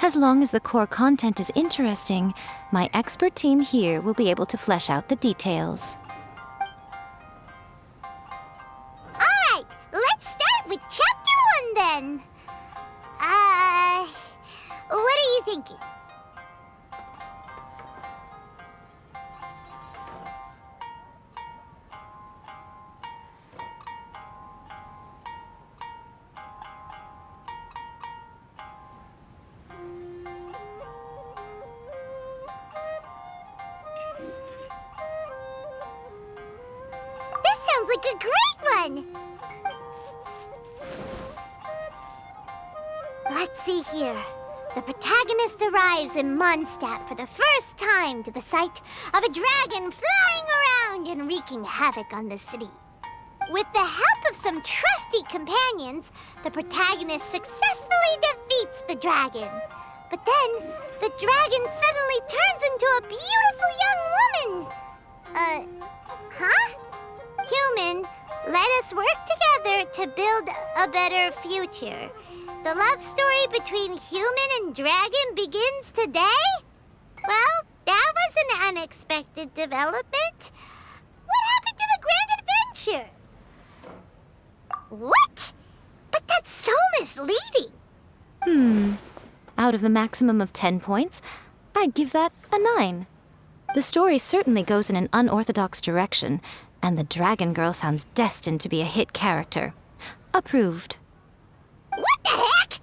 D: As long as the core content is interesting, my expert team here will be able to flesh out the details.
A: Alright, let's start with Chapter 1 then. What are you thinking? Sounds like a great one! Let's see here. The protagonist arrives in Mondstadt for the first time to the sight of a dragon flying around and wreaking havoc on the city. With the help of some trusty companions, the protagonist successfully defeats the dragon. But then, the dragon suddenly turns into a beautiful young woman! Huh? Human, let us work together to build a better future. The love story between human and dragon begins today? Well, that was an unexpected development. What happened to the grand adventure? What? But that's so misleading.
D: Out of a maximum of 10 points, I'd give that a 9. The story certainly goes in an unorthodox direction, and the Dragon Girl sounds destined to be a hit character. Approved.
A: What the heck?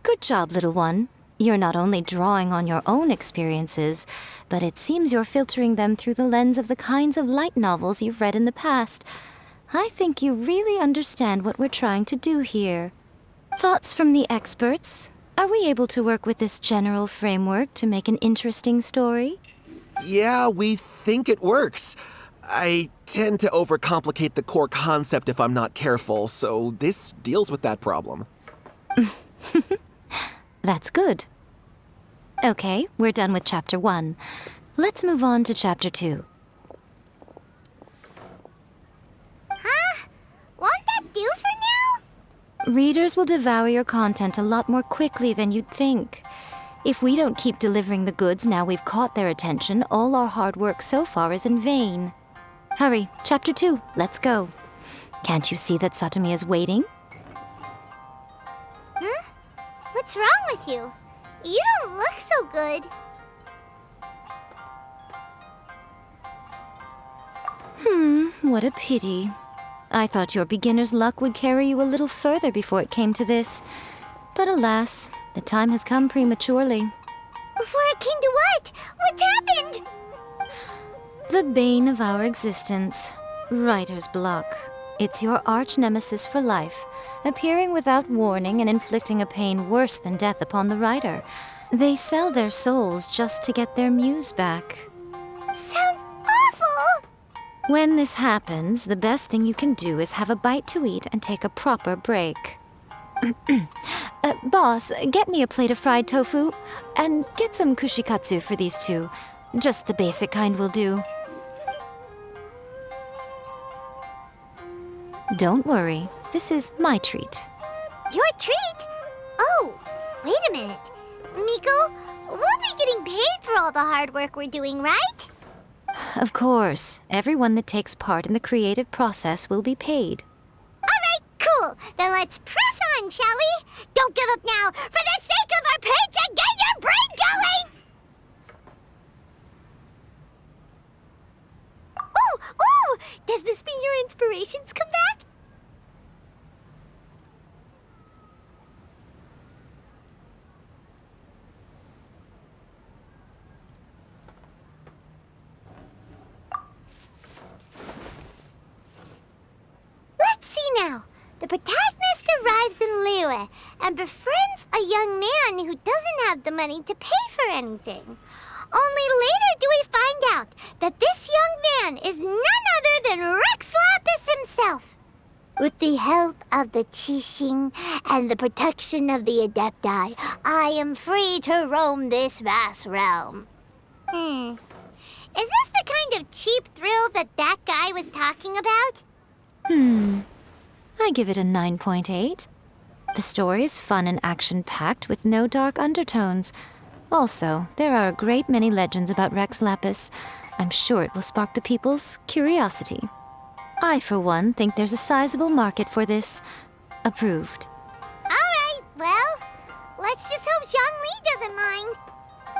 D: Good job, little one. You're not only drawing on your own experiences, but it seems you're filtering them through the lens of the kinds of light novels you've read in the past. I think you really understand what we're trying to do here. Thoughts from the experts? Are we able to work with this general framework to make an interesting story?
E: Yeah, we think it works. I tend to overcomplicate the core concept if I'm not careful, so this deals with that problem.
D: That's good. Okay, we're done with Chapter 1. Let's move on to Chapter 2.
A: Huh? Won't that do for now?
D: Readers will devour your content a lot more quickly than you'd think. If we don't keep delivering the goods now we've caught their attention, all our hard work so far is in vain. Hurry, Chapter 2, let's go. Can't you see that Satomi is waiting?
A: What's wrong with you? You don't look so good.
D: What a pity. I thought your beginner's luck would carry you a little further before it came to this. But alas, the time has come prematurely.
A: Before it came to what? What's happened?
D: The bane of our existence, writer's block. It's your arch-nemesis for life, appearing without warning and inflicting a pain worse than death upon the writer. They sell their souls just to get their muse back.
A: Sounds awful!
D: When this happens, the best thing you can do is have a bite to eat and take a proper break. Boss, get me a plate of fried tofu, and get some kushikatsu for these two. Just the basic kind will do. Don't worry, this is my treat.
A: Your treat? Oh, wait a minute. Miko, we'll be getting paid for all the hard work we're doing, right?
D: Of course, everyone that takes part in the creative process will be paid.
A: Alright, cool. Then let's press on, shall we? Don't give up now. For the sake of our paycheck, get your brain going! Ooh! Does this mean your inspirations come back? Let's see now. The protagonist arrives in Liyue and befriends a young man who doesn't have the money to pay for anything. Only later do we find out that this young man is none other than Rex Lapis himself. With the help of the Qixing and the protection of the Adepti, I am free to roam this vast realm. Is this the kind of cheap thrill that guy was talking about?
D: I give it a 9.8. The story is fun and action-packed with no dark undertones. Also, there are a great many legends about Rex Lapis. I'm sure it will spark the people's curiosity. I, for one, think there's a sizable market for this. Approved.
A: Alright, well, let's just hope Zhongli doesn't mind.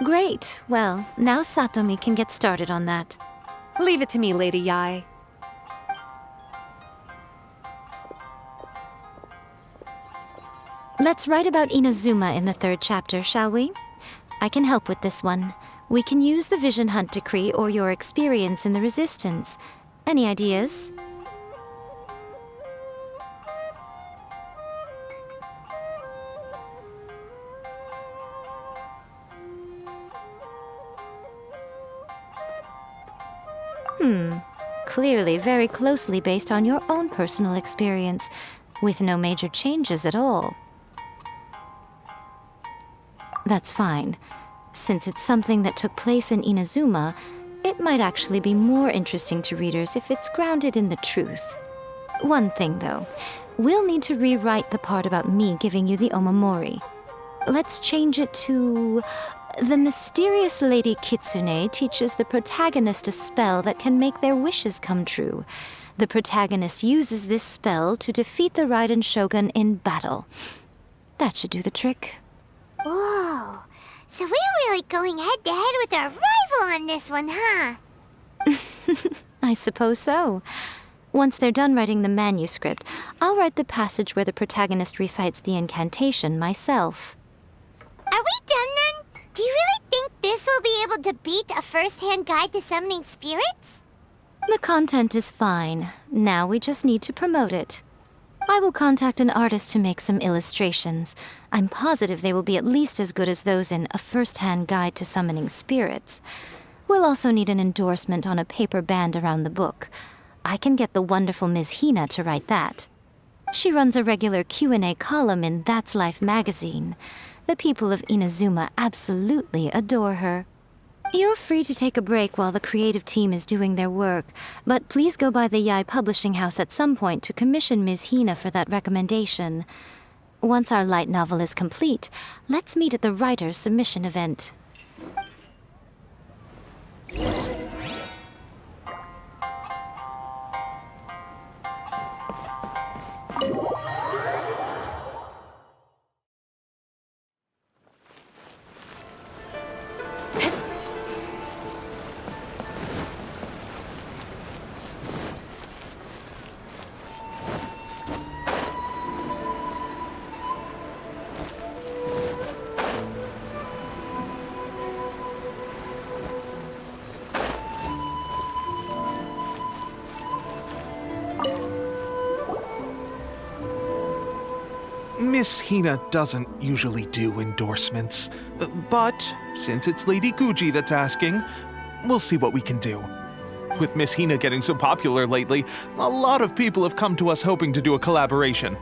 D: Great. Well, now Satomi can get started on that.
J: Leave it to me, Lady Yai.
D: Let's write about Inazuma in the 3rd chapter, shall we? I can help with this one. We can use the Vision Hunt Decree or your experience in the Resistance. Any ideas? Clearly very closely based on your own personal experience, with no major changes at all. That's fine. Since it's something that took place in Inazuma, it might actually be more interesting to readers if it's grounded in the truth. One thing, though. We'll need to rewrite the part about me giving you the Omamori. Let's change it to... The mysterious Lady Kitsune teaches the protagonist a spell that can make their wishes come true. The protagonist uses this spell to defeat the Raiden Shogun in battle. That should do the trick.
A: Whoa, so we're really going head-to-head with our rival on this one, huh?
D: I suppose so. Once they're done writing the manuscript, I'll write the passage where the protagonist recites the incantation myself.
A: Are we done then? Do you really think this will be able to beat a first-hand guide to summoning spirits?
D: The content is fine. Now we just need to promote it. I will contact an artist to make some illustrations. I'm positive they will be at least as good as those in A First-Hand Guide to Summoning Spirits. We'll also need an endorsement on a paper band around the book. I can get the wonderful Ms. Hina to write that. She runs a regular Q&A column in That's Life magazine. The people of Inazuma absolutely adore her. You're free to take a break while the creative team is doing their work, but please go by the Yai Publishing House at some point to commission Ms. Hina for that recommendation. Once our light novel is complete, let's meet at the writer's submission event.
E: Miss Hina doesn't usually do endorsements, but since it's Lady Guji that's asking, we'll see what we can do. With Miss Hina getting so popular lately, a lot of people have come to us hoping to do a collaboration.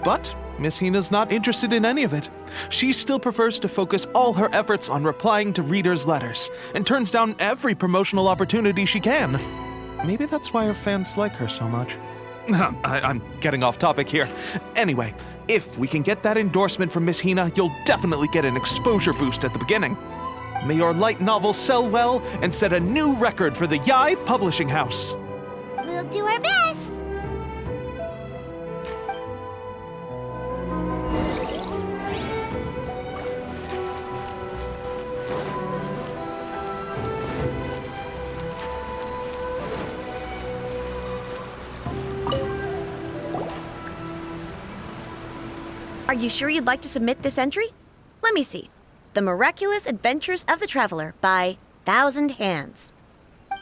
E: But Miss Hina's not interested in any of it. She still prefers to focus all her efforts on replying to readers' letters, and turns down every promotional opportunity she can. Maybe that's why her fans like her so much. I'm getting off topic here. Anyway, if we can get that endorsement from Miss Hina, you'll definitely get an exposure boost at the beginning. May your light novel sell well and set a new record for the Yai Publishing House.
A: We'll do our best.
J: Are you sure you'd like to submit this entry? Let me see. The Miraculous Adventures of the Traveler by Thousand Hands.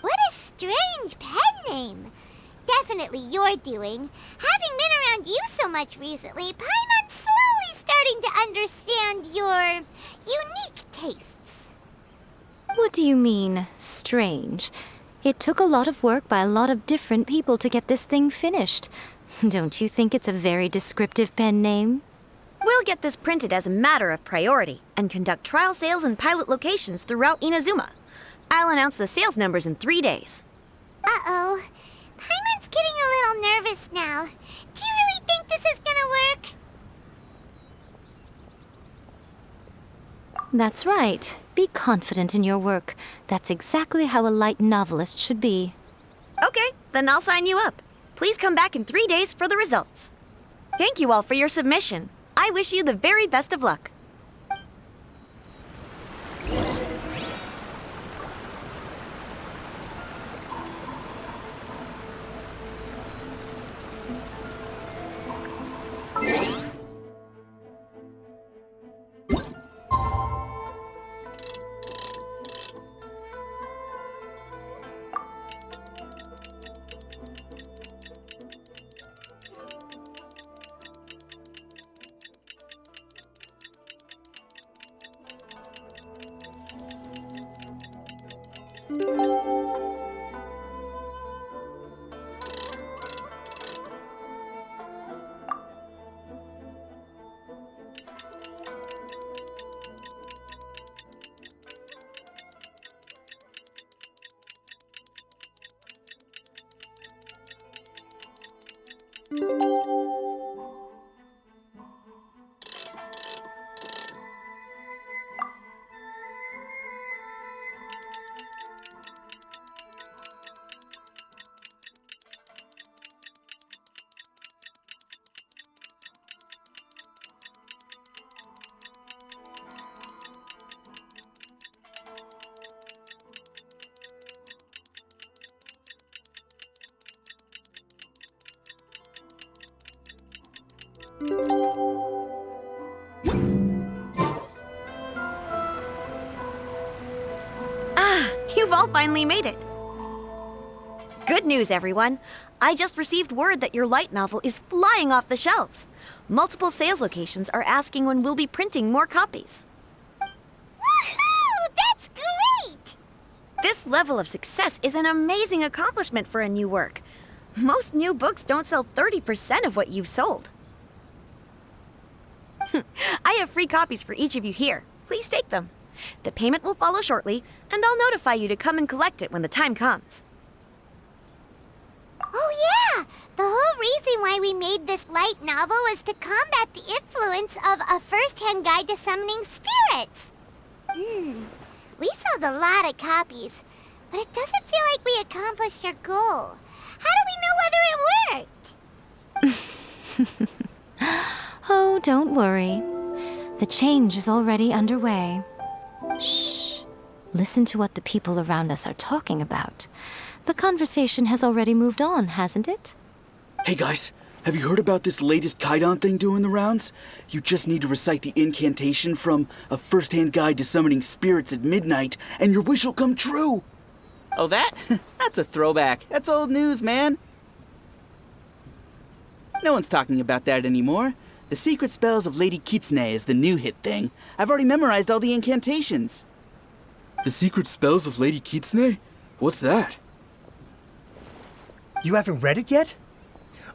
A: What a strange pen name. Definitely your doing. Having been around you so much recently, Paimon's slowly starting to understand your unique tastes.
D: What do you mean, strange? It took a lot of work by a lot of different people to get this thing finished. Don't you think it's a very descriptive pen name?
J: We'll get this printed as a matter of priority and conduct trial sales in pilot locations throughout Inazuma. I'll announce the sales numbers in 3 days.
A: Uh-oh. Paimon's getting a little nervous now. Do you really think this is gonna work?
D: That's right. Be confident in your work. That's exactly how a light novelist should be.
J: Okay, then I'll sign you up. Please come back in 3 days for the results. Thank you all for your submission. I wish you the very best of luck. You've all finally made it. Good news, everyone. I just received word that your light novel is flying off the shelves. Multiple sales locations are asking when we'll be printing more copies.
A: Woohoo! That's great!
J: This level of success is an amazing accomplishment for a new work. Most new books don't sell 30% of what you've sold. I have free copies for each of you here. Please take them. The payment will follow shortly, and I'll notify you to come and collect it when the time comes.
A: Oh yeah! The whole reason why we made this light novel was to combat the influence of a first-hand guide to summoning spirits. We sold a lot of copies, but it doesn't feel like we accomplished our goal. How do we know whether it worked?
D: Oh, don't worry. The change is already underway. Shh. Listen to what the people around us are talking about. The conversation has already moved on, hasn't it?
I: Hey guys, have you heard about this latest Kaidan thing doing the rounds? You just need to recite the incantation from A First-Hand Guide to Summoning Spirits at midnight, and your wish will come true!
F: Oh, that? That's a throwback. That's old news, man. No one's talking about that anymore. The Secret Spells of Lady Kitsune is the new hit thing. I've already memorized all the incantations.
C: The Secret Spells of Lady Kitsune? What's that?
H: You haven't read it yet?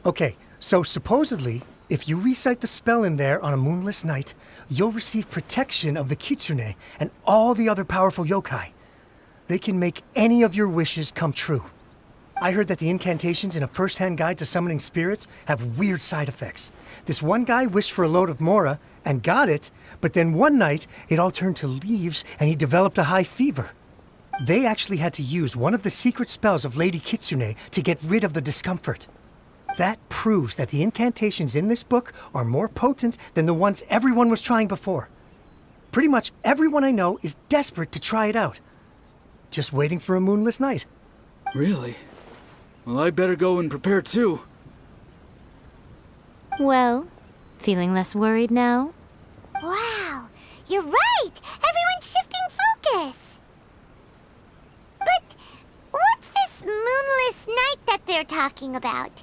H: Okay, so supposedly, if you recite the spell in there on a moonless night, you'll receive protection of the Kitsune and all the other powerful yokai. They can make any of your wishes come true. I heard that the incantations in A First-Hand Guide to Summoning Spirits have weird side effects. This one guy wished for a load of mora and got it, but then one night it all turned to leaves and he developed a high fever. They actually had to use one of the secret spells of Lady Kitsune to get rid of the discomfort. That proves that the incantations in this book are more potent than the ones everyone was trying before. Pretty much everyone I know is desperate to try it out. Just waiting for a moonless night.
C: Really? Well, I better go and prepare too.
D: Well, feeling less worried now?
A: Wow, you're right! Everyone's shifting focus! But what's this moonless night that they're talking about?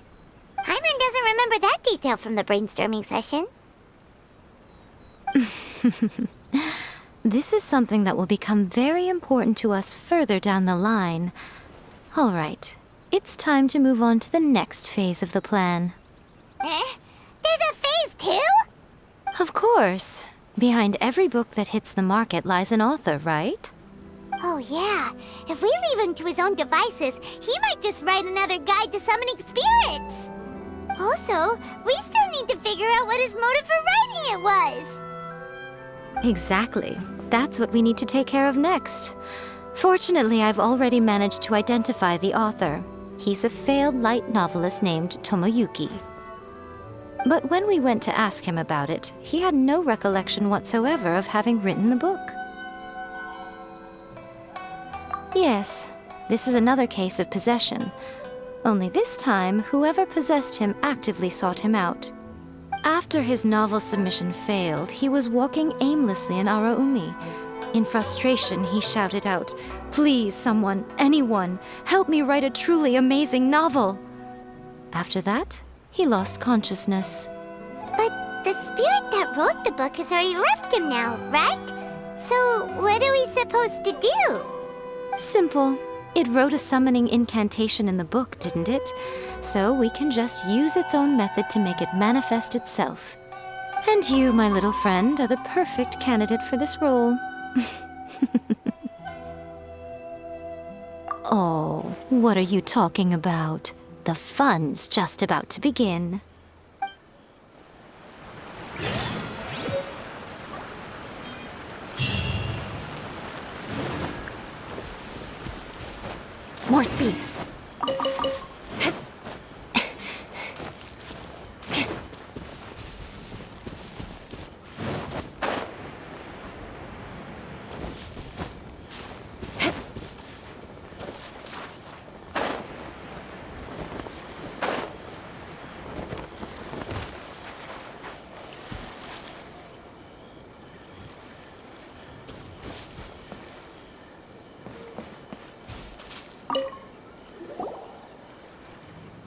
A: Hyman doesn't remember that detail from the brainstorming session.
D: This is something that will become very important to us further down the line. All right, it's time to move on to the next phase of the plan.
A: There's a phase 2?
D: Of course. Behind every book that hits the market lies an author, right?
A: Oh yeah, if we leave him to his own devices, he might just write another guide to summoning spirits. Also, we still need to figure out what his motive for writing it was.
D: Exactly. That's what we need to take care of next. Fortunately, I've already managed to identify the author. He's a failed light novelist named Tomoyuki. But when we went to ask him about it, he had no recollection whatsoever of having written the book. Yes, this is another case of possession. Only this time, whoever possessed him actively sought him out. After his novel submission failed, he was walking aimlessly in Araumi. In frustration, he shouted out, "Please, someone, anyone, help me write a truly amazing novel!" After that, he lost consciousness.
A: But the spirit that wrote the book has already left him now, right? So what are we supposed to do?
D: Simple. It wrote a summoning incantation in the book, didn't it? So we can just use its own method to make it manifest itself. And you, my little friend, are the perfect candidate for this role. Oh, what are you talking about? The fun's just about to begin. More speed.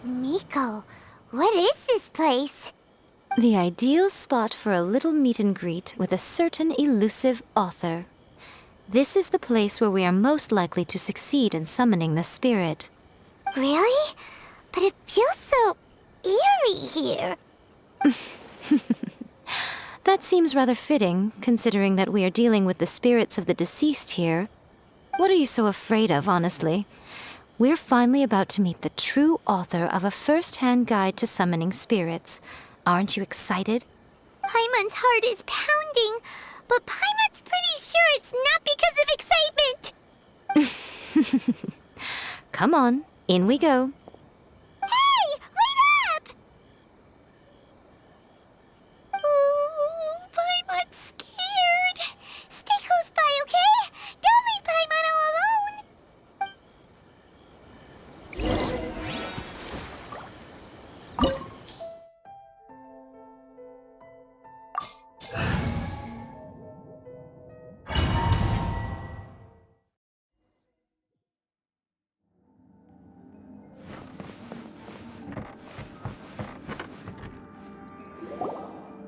A: Miko, what is this place?
D: The ideal spot for a little meet and greet with a certain elusive author. This is the place where we are most likely to succeed in summoning the spirit.
A: Really? But it feels so eerie here.
D: That seems rather fitting, considering that we are dealing with the spirits of the deceased here. What are you so afraid of, honestly? We're finally about to meet the true author of a first-hand guide to summoning spirits. Aren't you excited?
A: Paimon's heart is pounding, but Paimon's pretty sure it's not because of excitement.
D: Come on, in we go.
A: Hey, wait up! Oh, Paimon's scared. Stay close by, okay? Don't leave Paimon all alone.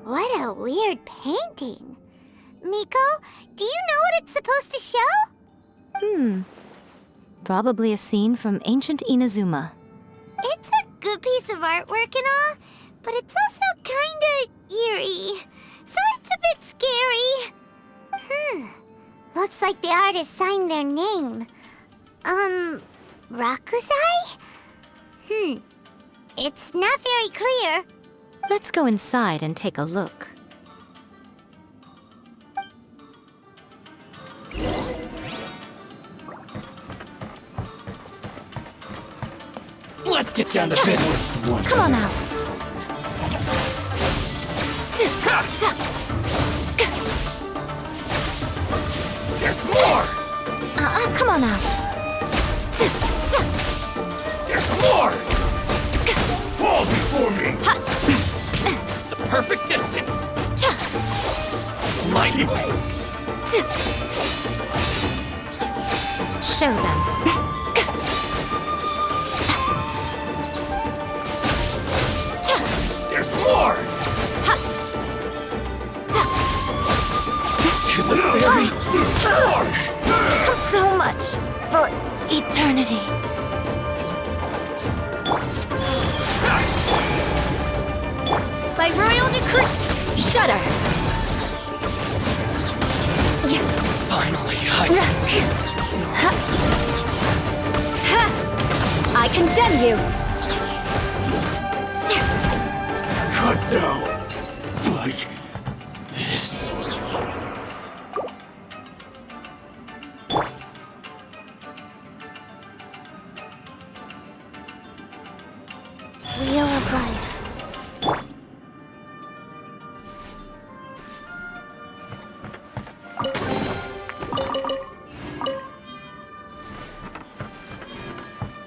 A: What a weird painting. Miko, do you know what it's supposed to show?
D: Probably a scene from ancient Inazuma.
A: It's a good piece of artwork and all, but it's also kinda eerie. So it's a bit scary. Looks like the artist signed their name. Rakusai? It's not very clear.
D: Let's go inside and take a look.
K: Let's get down to business.
D: Come on out.
K: There's more!
D: Come on out.
K: There's more! Fall before me! The perfect distance! Lightning bolts!
D: Show them.
K: There's more! To the very floor!
D: So much for eternity.
J: By royal decree. Shudder.
K: Finally,
J: I condemn you.
C: Cut down. Like this.
A: Wheel of life.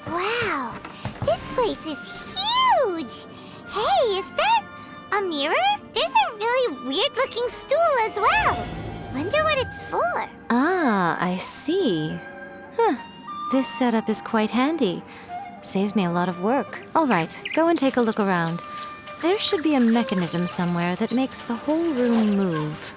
A: Wow, this place is huge! Hey, is that a mirror? There's a really weird-looking stool as well. Wonder what it's for.
D: Ah, I see. Huh. This setup is quite handy. Saves me a lot of work. All right, go and take a look around. There should be a mechanism somewhere that makes the whole room move.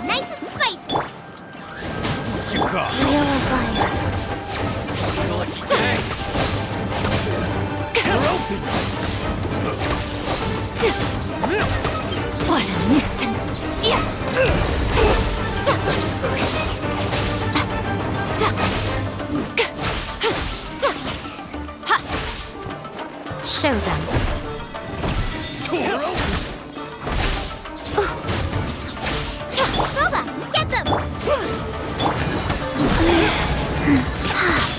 A: Nice and spicy.
C: What you got?
A: Wheel of life.
C: You're lucky day. You're open.
A: What a nuisance. Yeah.
D: Show them.
C: You're open.
A: Boba, get them!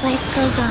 A: Life goes on.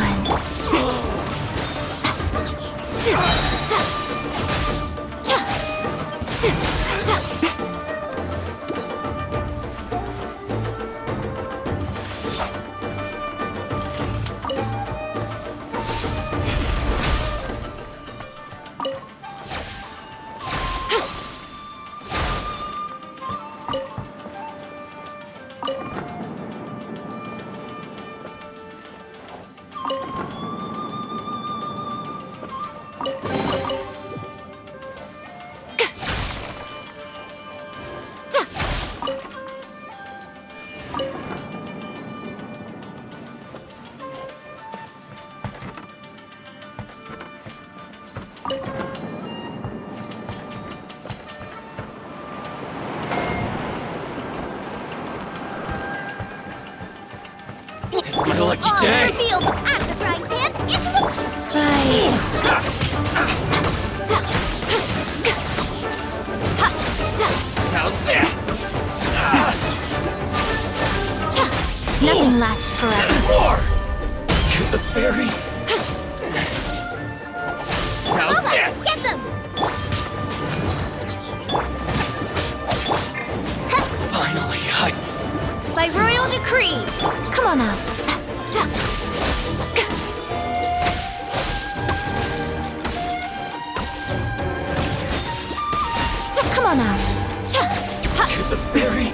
C: It's my lucky day.
A: Revealed out of the frying pan into the
D: Right.
C: How's this?
D: Nothing lasts forever.
C: More. To the ferry. How's
A: Boba,
C: this?
A: get them!
C: Finally,
J: By royal decree.
D: Come on out. Come on out.
C: to the ferry.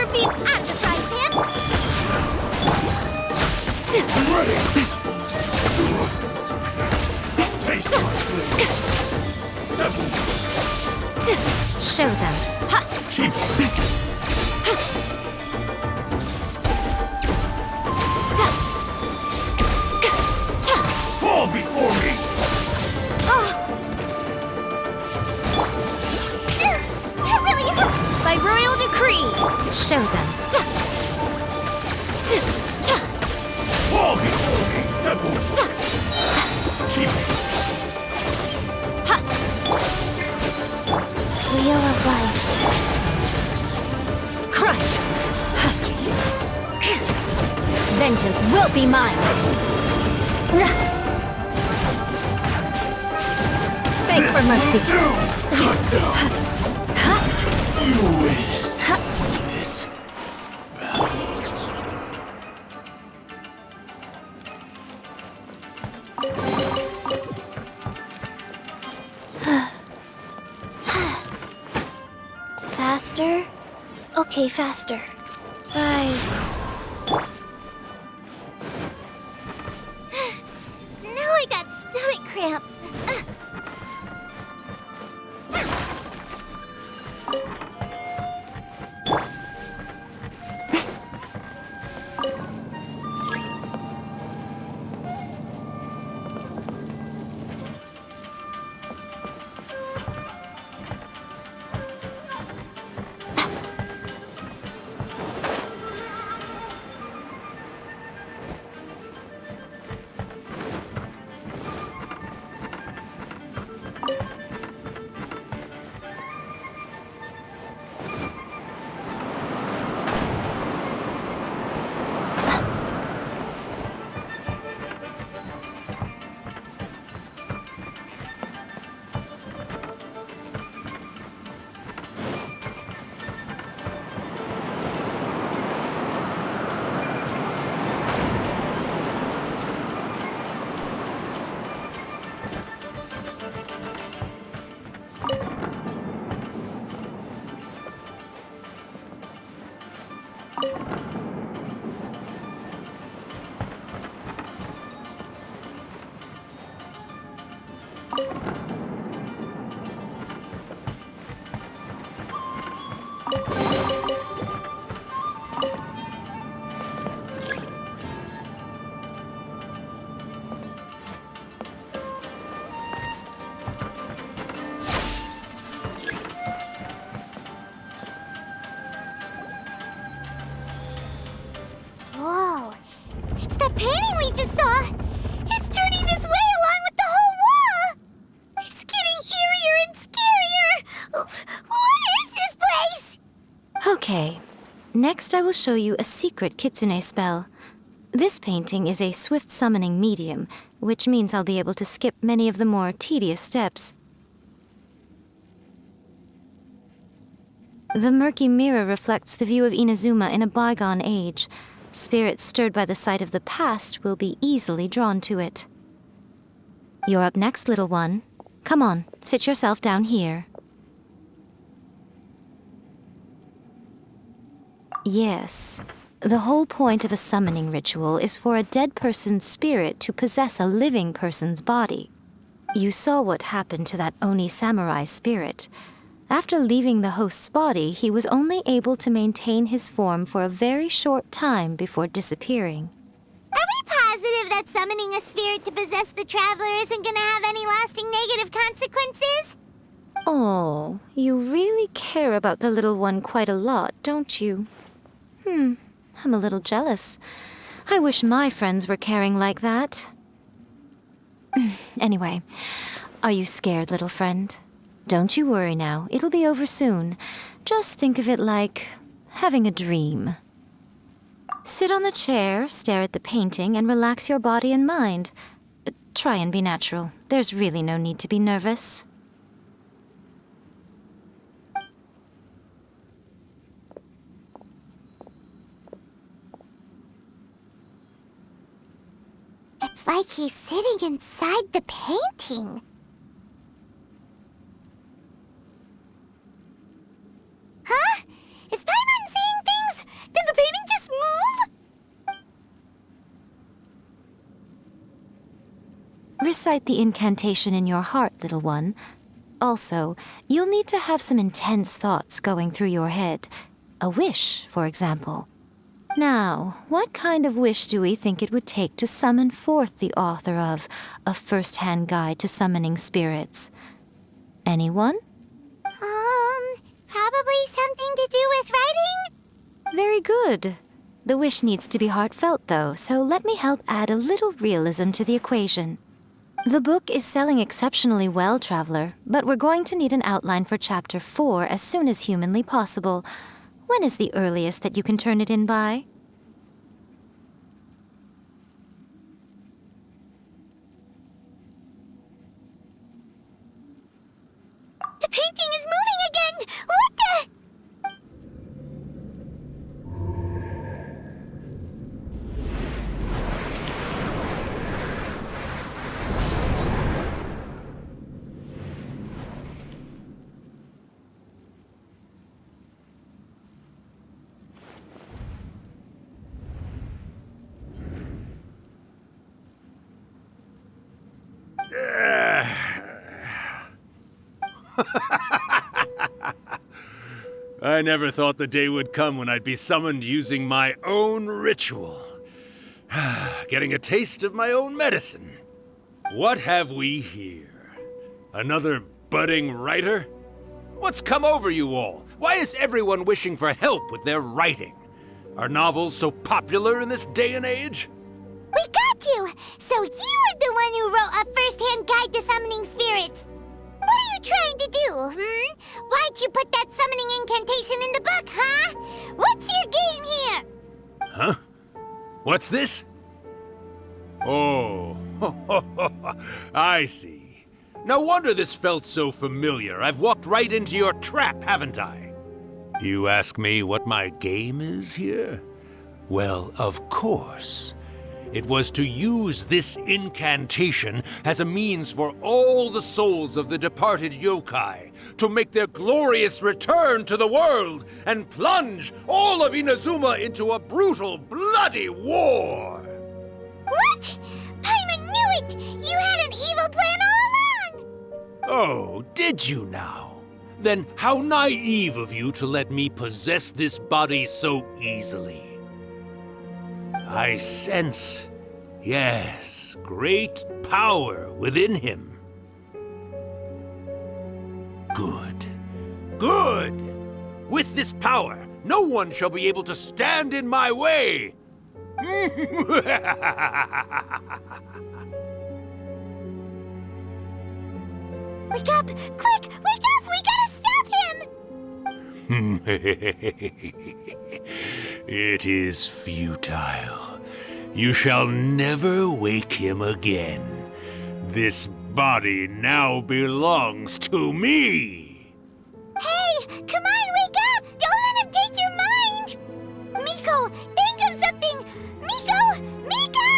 A: your feet out of the frying pan!
D: Show them.
H: Fall before me!
A: That really hurt!
D: By royal decree, show them.
H: Fall before me!
D: Wheel of life.
J: Crush! Vengeance will be mine! Beg for mercy!
H: Cut down! You win this
A: Faster? Okay, faster. Rise. Now I got stomach cramps. Whoa, it's that painting we just saw! It's turning this way along with the whole wall! It's getting eerier and scarier! What is this place?
D: Okay, next I will show you a secret kitsune spell. This painting is a swift summoning medium, which means I'll be able to skip many of the more tedious steps. The murky mirror reflects the view of Inazuma in a bygone age. Spirits stirred by the sight of the past will be easily drawn to it. You're up next, little one. Come on, sit yourself down here. Yes, the whole point of a summoning ritual is for a dead person's spirit to possess a living person's body. You saw what happened to that Oni samurai spirit. After leaving the host's body, he was only able to maintain his form for a very short time before disappearing.
A: Are we positive that summoning a spirit to possess the traveler isn't gonna have any lasting negative consequences?
D: Oh, you really care about the little one quite a lot, don't you? I'm a little jealous. I wish my friends were caring like that. Anyway, are you scared, little friend? Don't you worry now, it'll be over soon. Just think of it like having a dream. Sit on the chair, stare at the painting, and relax your body and mind. Try and be natural. There's really no need to be nervous.
A: It's like he's sitting inside the painting. Huh? Is Paimon seeing things?
D: Recite the incantation in your heart, little one. Also, you'll need to have some intense thoughts going through your head. A wish, for example. Now, what kind of wish do we think it would take to summon forth the author of A First-Hand Guide to Summoning Spirits? Anyone?
A: Probably something to do with writing?
D: Very good. The wish needs to be heartfelt, though, so let me help add a little realism to the equation. The book is selling exceptionally well, Traveler, but we're going to need an outline for Chapter 4 as soon as humanly possible. When is the earliest that you can turn it in by?
A: The painting is moving again! What the?
L: I never thought the day would come when I'd be summoned using my own ritual. Getting a taste of my own medicine. What have we here? Another budding writer? What's come over you all? Why is everyone wishing for help with their writing? Are novels so popular in this day and age?
A: We got you! So you were the one who wrote A First-Hand Guide to Summoning Spirits. What are you trying to do, Why'd you put that summoning incantation in the book, huh? What's your game here?
L: Huh? What's this? Oh, I see. No wonder this felt so familiar. I've walked right into your trap, haven't I? You ask me what my game is here? Well, of course. It was to use this incantation as a means for all the souls of the departed yokai to make their glorious return to the world and plunge all of Inazuma into a brutal, bloody war!
A: What? Paimon knew it! You had an evil plan all along!
L: Oh, did you now? Then how naive of you to let me possess this body so easily. I sense, yes, great power within him. Good. Good! With this power, no one shall be able to stand in my way!
A: Wake up! Quick! Wake up! We gotta stop him!
L: It is futile. You shall never wake him again. This body now belongs to me!
A: Hey! Come on, wake up! Don't let him take your mind! Miko, think of something! Miko! Miko!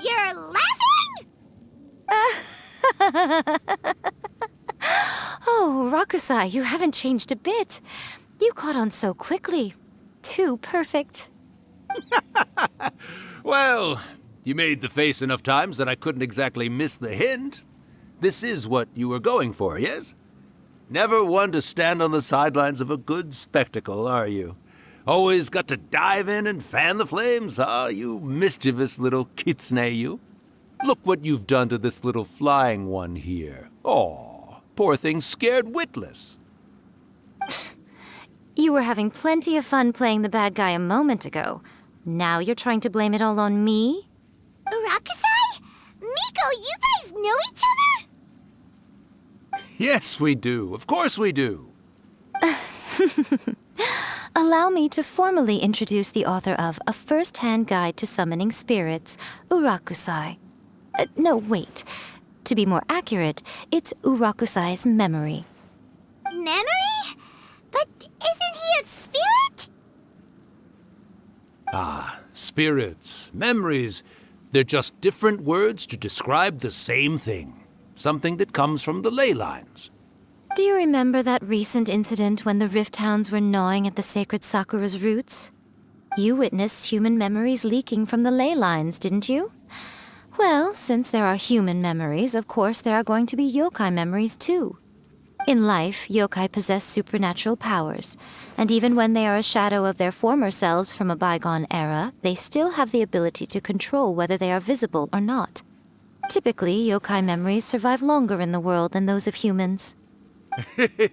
A: You're laughing?
D: Oh, Rakusai, you haven't changed a bit. You caught on so quickly. Too perfect.
L: Well, you made the face enough times that I couldn't exactly miss the hint. This is what you were going for, yes? Never one to stand on the sidelines of a good spectacle, are you? Always got to dive in and fan the flames, huh? You mischievous little kitsune, you. Look what you've done to this little flying one here. Aw, poor thing scared witless.
D: You were having plenty of fun playing the bad guy a moment ago. Now you're trying to blame it all on me?
A: Rakusai? Miko, you guys know each other?
L: Yes, we do. Of course we do.
D: Allow me to formally introduce the author of A First-Hand Guide to Summoning Spirits, Urakusai. No, wait. To be more accurate, it's Urakusai's memory.
A: Memory? But isn't he a spirit?
L: Ah, spirits, memories. They're just different words to describe the same thing. Something that comes from the ley lines.
D: Do you remember that recent incident when the Rift Hounds were gnawing at the sacred Sakura's roots? You witnessed human memories leaking from the ley lines, didn't you? Well, since there are human memories, of course there are going to be yokai memories too. In life, yokai possess supernatural powers, and even when they are a shadow of their former selves from a bygone era, they still have the ability to control whether they are visible or not. Typically, yokai memories survive longer in the world than those of humans.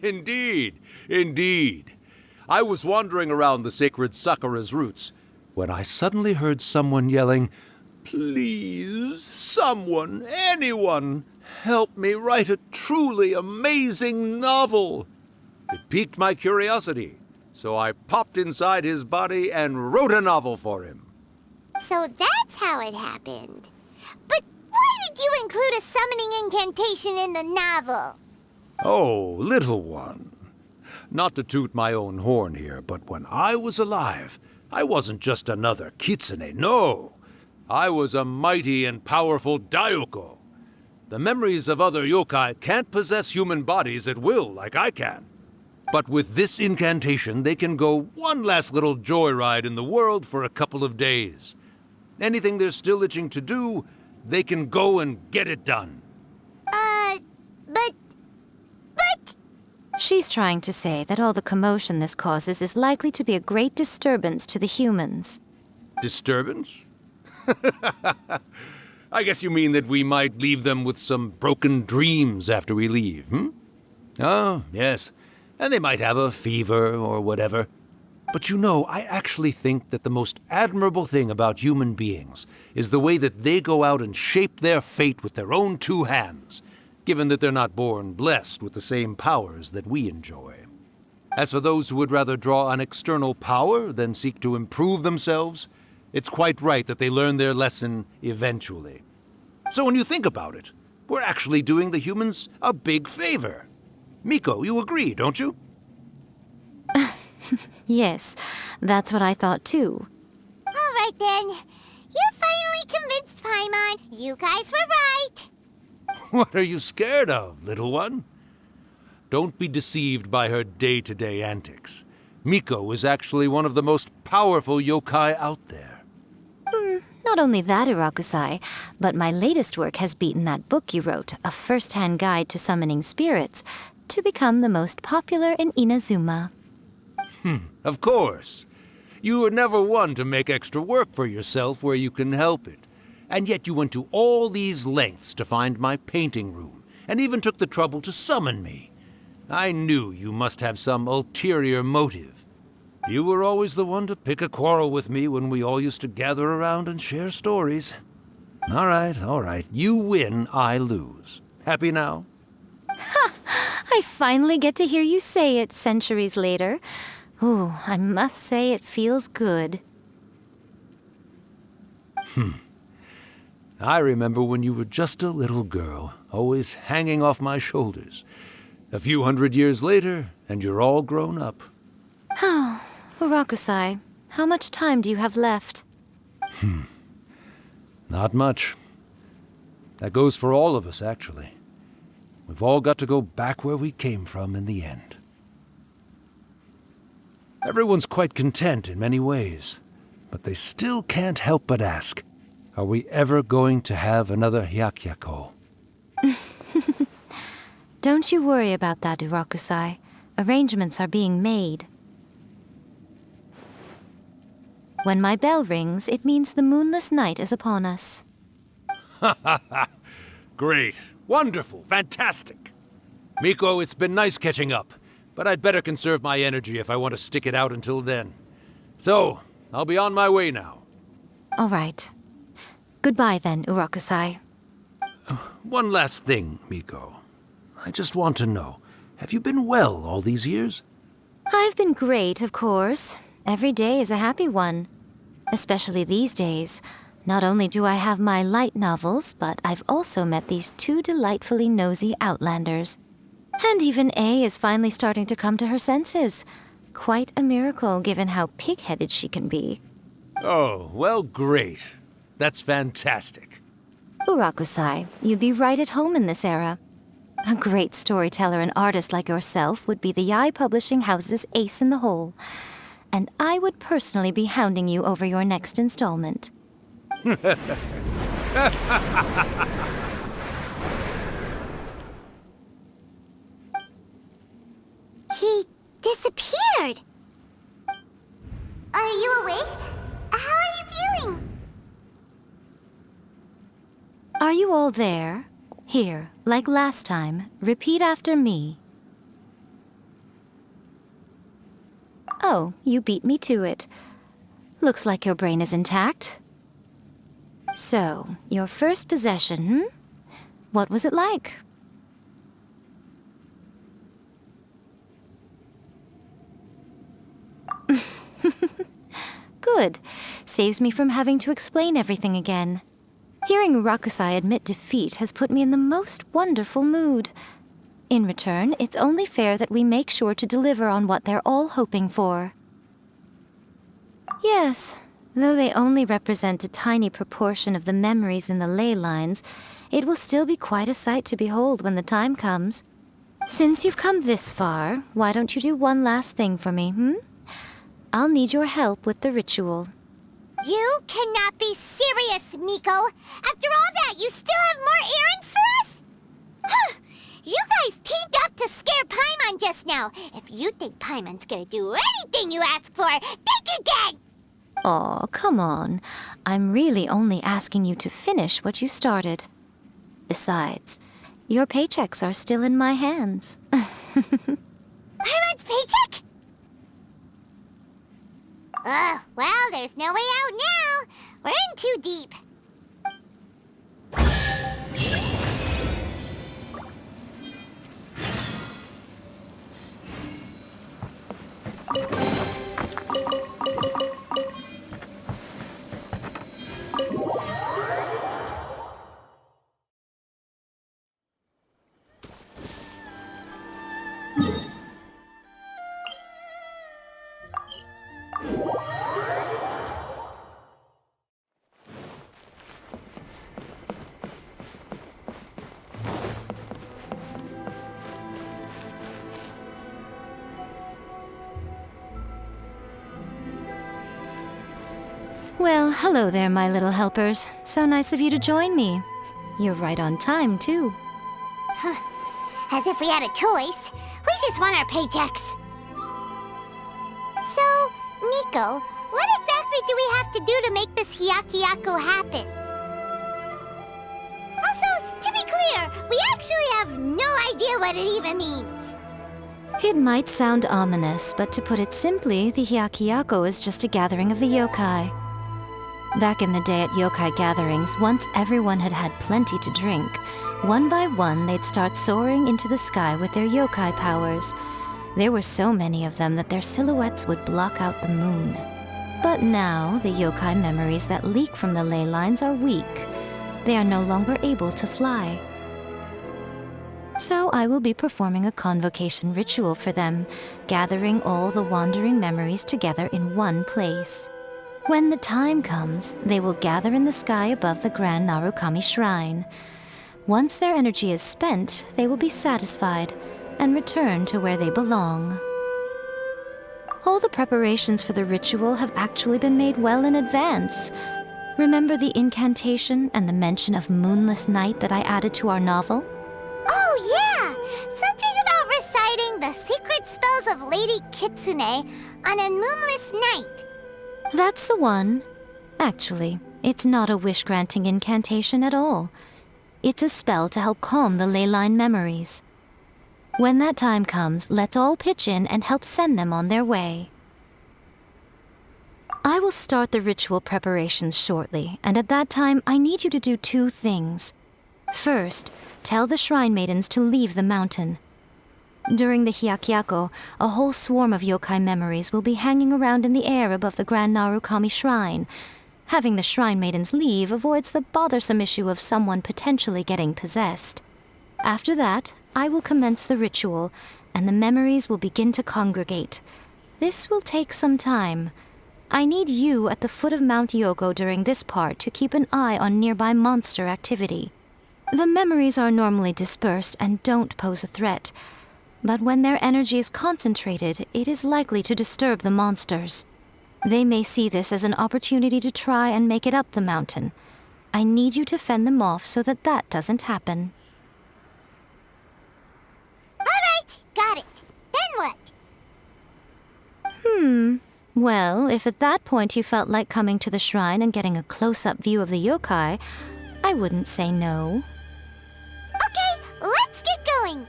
L: Indeed, indeed. I was wandering around the sacred Sakura's roots when I suddenly heard someone yelling, "Please, someone, anyone, help me write a truly amazing novel." It piqued my curiosity, so I popped inside his body and wrote a novel for him.
A: So that's how it happened. But why did you include a summoning incantation in the novel?
L: Oh, little one. Not to toot my own horn here, but when I was alive, I wasn't just another kitsune, no. I was a mighty and powerful Daiyoko. The memories of other yokai can't possess human bodies at will like I can. But with this incantation, they can go one last little joyride in the world for a couple of days. Anything they're still itching to do, they can go and get it done.
A: But...
D: She's trying to say that all the commotion this causes is likely to be a great disturbance to the humans.
L: Disturbance? I guess you mean that we might leave them with some broken dreams after we leave, hmm? Oh, yes. And they might have a fever or whatever. But you know, I actually think that the most admirable thing about human beings is the way that they go out and shape their fate with their own two hands, given that they're not born blessed with the same powers that we enjoy. As for those who would rather draw on external power than seek to improve themselves, it's quite right that they learn their lesson eventually. So when you think about it, we're actually doing the humans a big favor. Miko, you agree, don't you?
D: Yes, that's what I thought too.
A: All right then. You finally convinced Paimon. You guys were right.
L: What are you scared of, little one? Don't be deceived by her day-to-day antics. Miko is actually one of the most powerful yokai out there.
D: Not only that, Irakusai, but my latest work has beaten that book you wrote, A First-Hand Guide to Summoning Spirits, to become the most popular in Inazuma.
L: Of course. You were never one to make extra work for yourself where you can help it. And yet you went to all these lengths to find my painting room, and even took the trouble to summon me. I knew you must have some ulterior motive. You were always the one to pick a quarrel with me when we all used to gather around and share stories. All right. You win, I lose. Happy now?
D: I finally get to hear you say it centuries later. Ooh, I must say it feels good.
L: I remember when you were just a little girl, always hanging off my shoulders. A few 100 years later, and you're all grown up.
D: Oh, Urakusai, how much time do you have left?
L: Not much. That goes for all of us, actually. We've all got to go back where we came from in the end. Everyone's quite content in many ways, but they still can't help but ask, are we ever going to have another Hyakyako?
D: Don't you worry about that, Urakusai. Arrangements are being made. When my bell rings, it means the moonless night is upon us.
L: Great. Wonderful. Fantastic. Miko, it's been nice catching up, but I'd better conserve my energy if I want to stick it out until then. So, I'll be on my way now.
D: All right. Goodbye then, Urakusai.
L: One last thing, Miko. I just want to know, have you been well all these years?
D: I've been great, of course. Every day is a happy one. Especially these days. Not only do I have my light novels, but I've also met these two delightfully nosy outlanders. And even A is finally starting to come to her senses. Quite a miracle, given how pig-headed she can be.
L: Oh, well, great. That's fantastic.
D: Urakusai, you'd be right at home in this era. A great storyteller and artist like yourself would be the Yae Publishing House's ace in the hole. And I would personally be hounding you over your next installment.
A: He disappeared. Are you awake? How are you feeling?
D: Are you all there? Here, like last time, repeat after me. Oh, you beat me to it. Looks like your brain is intact. So, your first possession, What was it like? Good. Saves me from having to explain everything again. Hearing Urakusai admit defeat has put me in the most wonderful mood. In return, it's only fair that we make sure to deliver on what they're all hoping for. Yes, though they only represent a tiny proportion of the memories in the ley lines, it will still be quite a sight to behold when the time comes. Since you've come this far, why don't you do one last thing for me, I'll need your help with the ritual.
A: You cannot be serious, Miko! After all that, you still have more errands for us? Huh! You guys teamed up to scare Paimon just now. If you think Paimon's gonna do anything you ask for, think again!
D: Aw, come on. I'm really only asking you to finish what you started. Besides, your paychecks are still in my hands.
A: Paimon's paycheck? Well, there's no way out now. We're in too deep.
D: Well, hello there, my little helpers. So nice of you to join me. You're right on time, too.
A: As if we had a choice. We just want our paychecks. So, Miko, what exactly do we have to do to make this Hyakuyaku happen? Also, to be clear, we actually have no idea what it even means.
D: It might sound ominous, but to put it simply, the Hyakuyaku is just a gathering of the yokai. Back in the day at yokai gatherings, once everyone had had plenty to drink, one by one they'd start soaring into the sky with their yokai powers. There were so many of them that their silhouettes would block out the moon. But now, the yokai memories that leak from the ley lines are weak. They are no longer able to fly. So I will be performing a convocation ritual for them, gathering all the wandering memories together in one place. When the time comes, they will gather in the sky above the Grand Narukami Shrine. Once their energy is spent, they will be satisfied and return to where they belong. All the preparations for the ritual have actually been made well in advance. Remember the incantation and the mention of moonless night that I added to our novel?
A: Oh, yeah! Something about reciting the secret spells of Lady Kitsune on a moonless night.
D: That's the one. Actually, it's not a wish-granting incantation at all. It's a spell to help calm the ley line memories. When that time comes, let's all pitch in and help send them on their way. I will start the ritual preparations shortly, and at that time, I need you to do two things. First, tell the shrine maidens to leave the mountain. During the Hyakuyaku, a whole swarm of yokai memories will be hanging around in the air above the Grand Narukami Shrine. Having the shrine maidens leave avoids the bothersome issue of someone potentially getting possessed. After that, I will commence the ritual, and the memories will begin to congregate. This will take some time. I need you at the foot of Mount Yogo during this part to keep an eye on nearby monster activity. The memories are normally dispersed and don't pose a threat, but when their energy is concentrated, it is likely to disturb the monsters. They may see this as an opportunity to try and make it up the mountain. I need you to fend them off so that that doesn't happen.
A: All right, got it. Then what?
D: Well, if at that point you felt like coming to the shrine and getting a close-up view of the yokai, I wouldn't say no.
A: Okay, let's get going.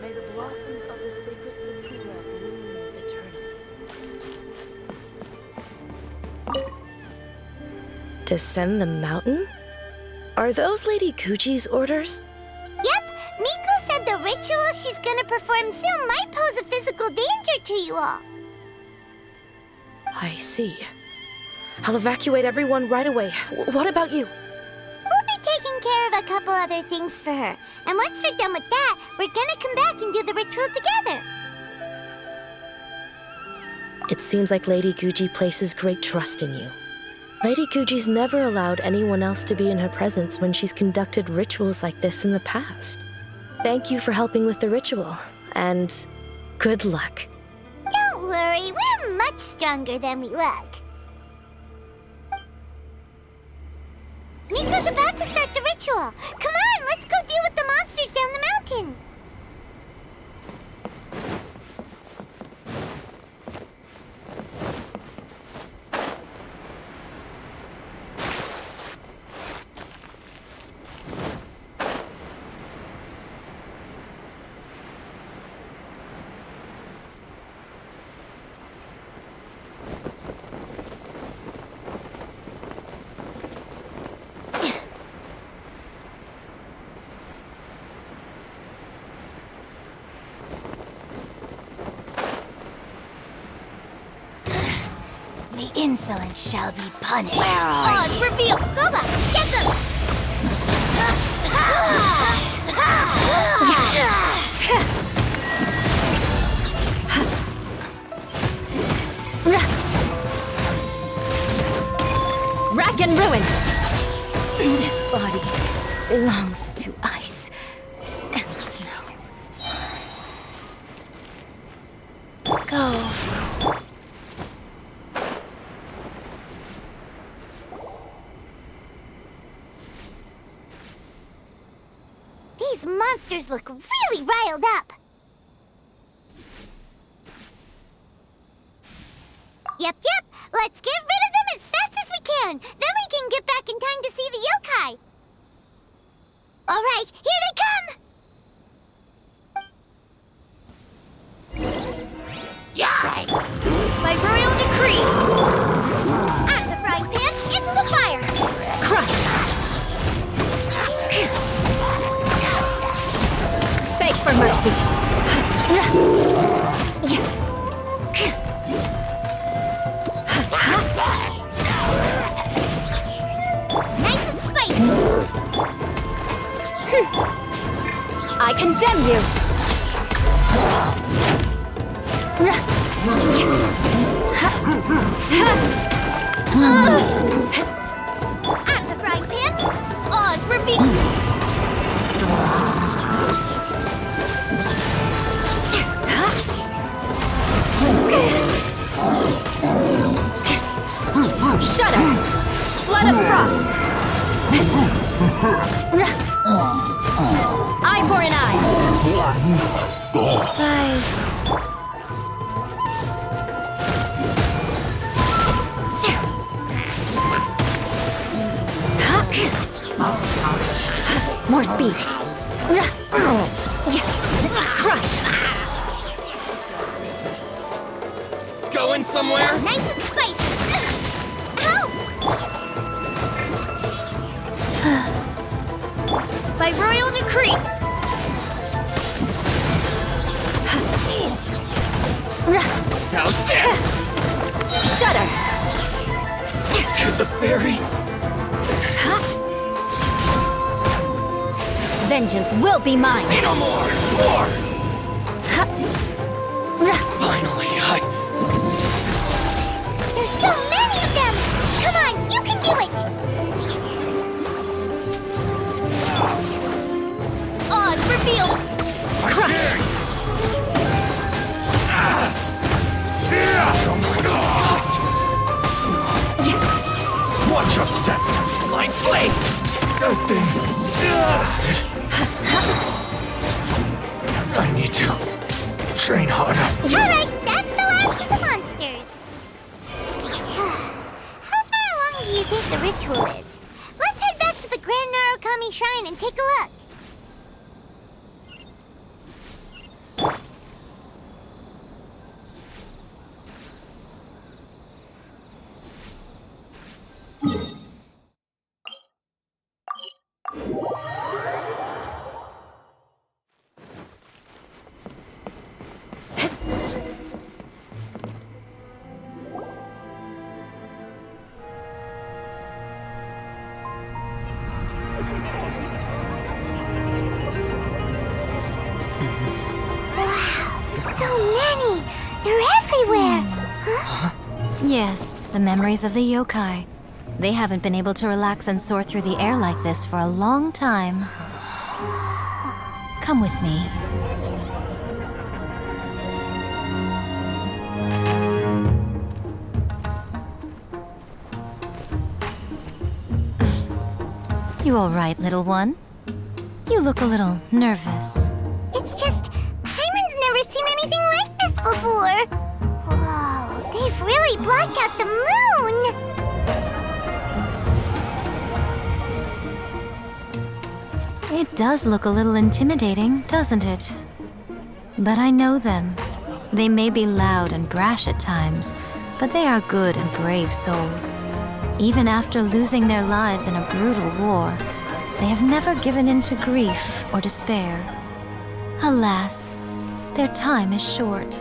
M: May the blossoms of the sacred sakura bloom eternally. Descend the mountain? Are those Lady Guji's orders?
A: Yep, Miko said the ritual she's gonna perform soon might pose a physical danger to you all.
M: I see. I'll evacuate everyone right away. What about you?
A: We'll be taking care of a couple other things for her. And once we're done with that, we're gonna come back and do the ritual together.
M: It seems like Lady Guji places great trust in you. Lady Guji's never allowed anyone else to be in her presence when she's conducted rituals like this in the past. Thank you for helping with the ritual, and good luck.
A: Don't worry, we're much stronger than we look. Miko's about to start the ritual. Come on, let's go deal with the monsters down the mountain. The insolent shall be punished. Where are you? Reveal! Goba! Get them!
J: Rack and ruin!
M: This body belongs to ice and snow. Go.
A: These monsters look really riled up. Yep. Let's get rid of them as fast as we can. Then we can get back in time to see the yokai. All right, here they come. Yeah!
J: By royal decree!
A: Out of the frying pan, into the fire.
J: Crush! Beg for mercy!
A: Nice and spicy.
J: I condemn you!
A: Out of the frying pan, Oz reveal.
J: Shudder! Flood of frost! Eye for an eye!
M: Thighs.
J: More speed! Crush!
K: Going somewhere?
A: Nice and spicy. Help!
J: By royal decree!
K: How's this?
J: Shudder!
K: To the ferry?
J: Vengeance will be mine!
K: Say no more! More!
H: just a
F: Line play!
H: nothing. Bastard. I need to train harder.
A: Alright, that's the last of the monsters. How far along do you think the ritual is? Let's head back to the Grand Narukami Shrine and take a look. So many! They're everywhere! Huh?
D: Yes, the memories of the yokai. They haven't been able to relax and soar through the air like this for a long time. Come with me. You all right, little one? You look a little nervous.
A: It's just, Paimon's never seen anything like this before. Whoa, they've really blocked out the moon!
D: It does look a little intimidating, doesn't it? But I know them. They may be loud and brash at times, but they are good and brave souls. Even after losing their lives in a brutal war, they have never given in to grief or despair. Alas, their time is short.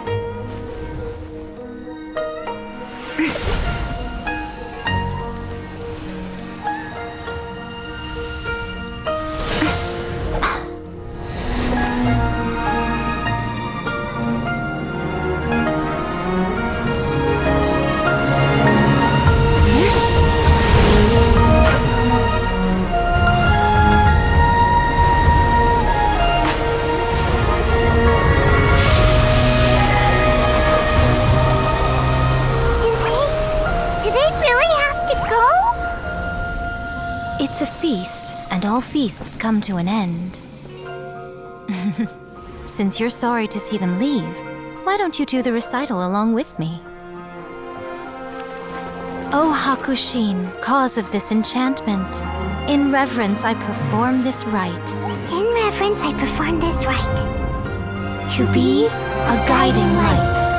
D: It's a feast, and all feasts come to an end. Since you're sorry to see them leave, why don't you do the recital along with me? O Hakushin, cause of this enchantment, in reverence I perform this rite.
A: In reverence, I perform this rite.
D: To be a guiding light.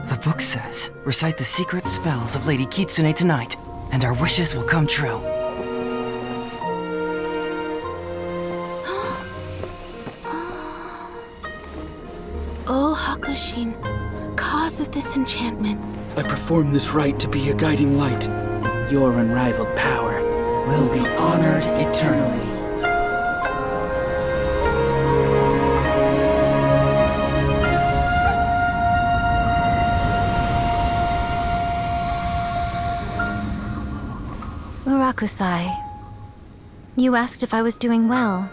B: The book says, recite the secret spells of Lady Kitsune tonight, and our wishes will come true.
N: O Hakushin, cause of this enchantment.
K: I perform this rite to be a guiding light.
I: Your unrivaled power will be honored eternally.
D: Murakusai, you asked if I was doing well.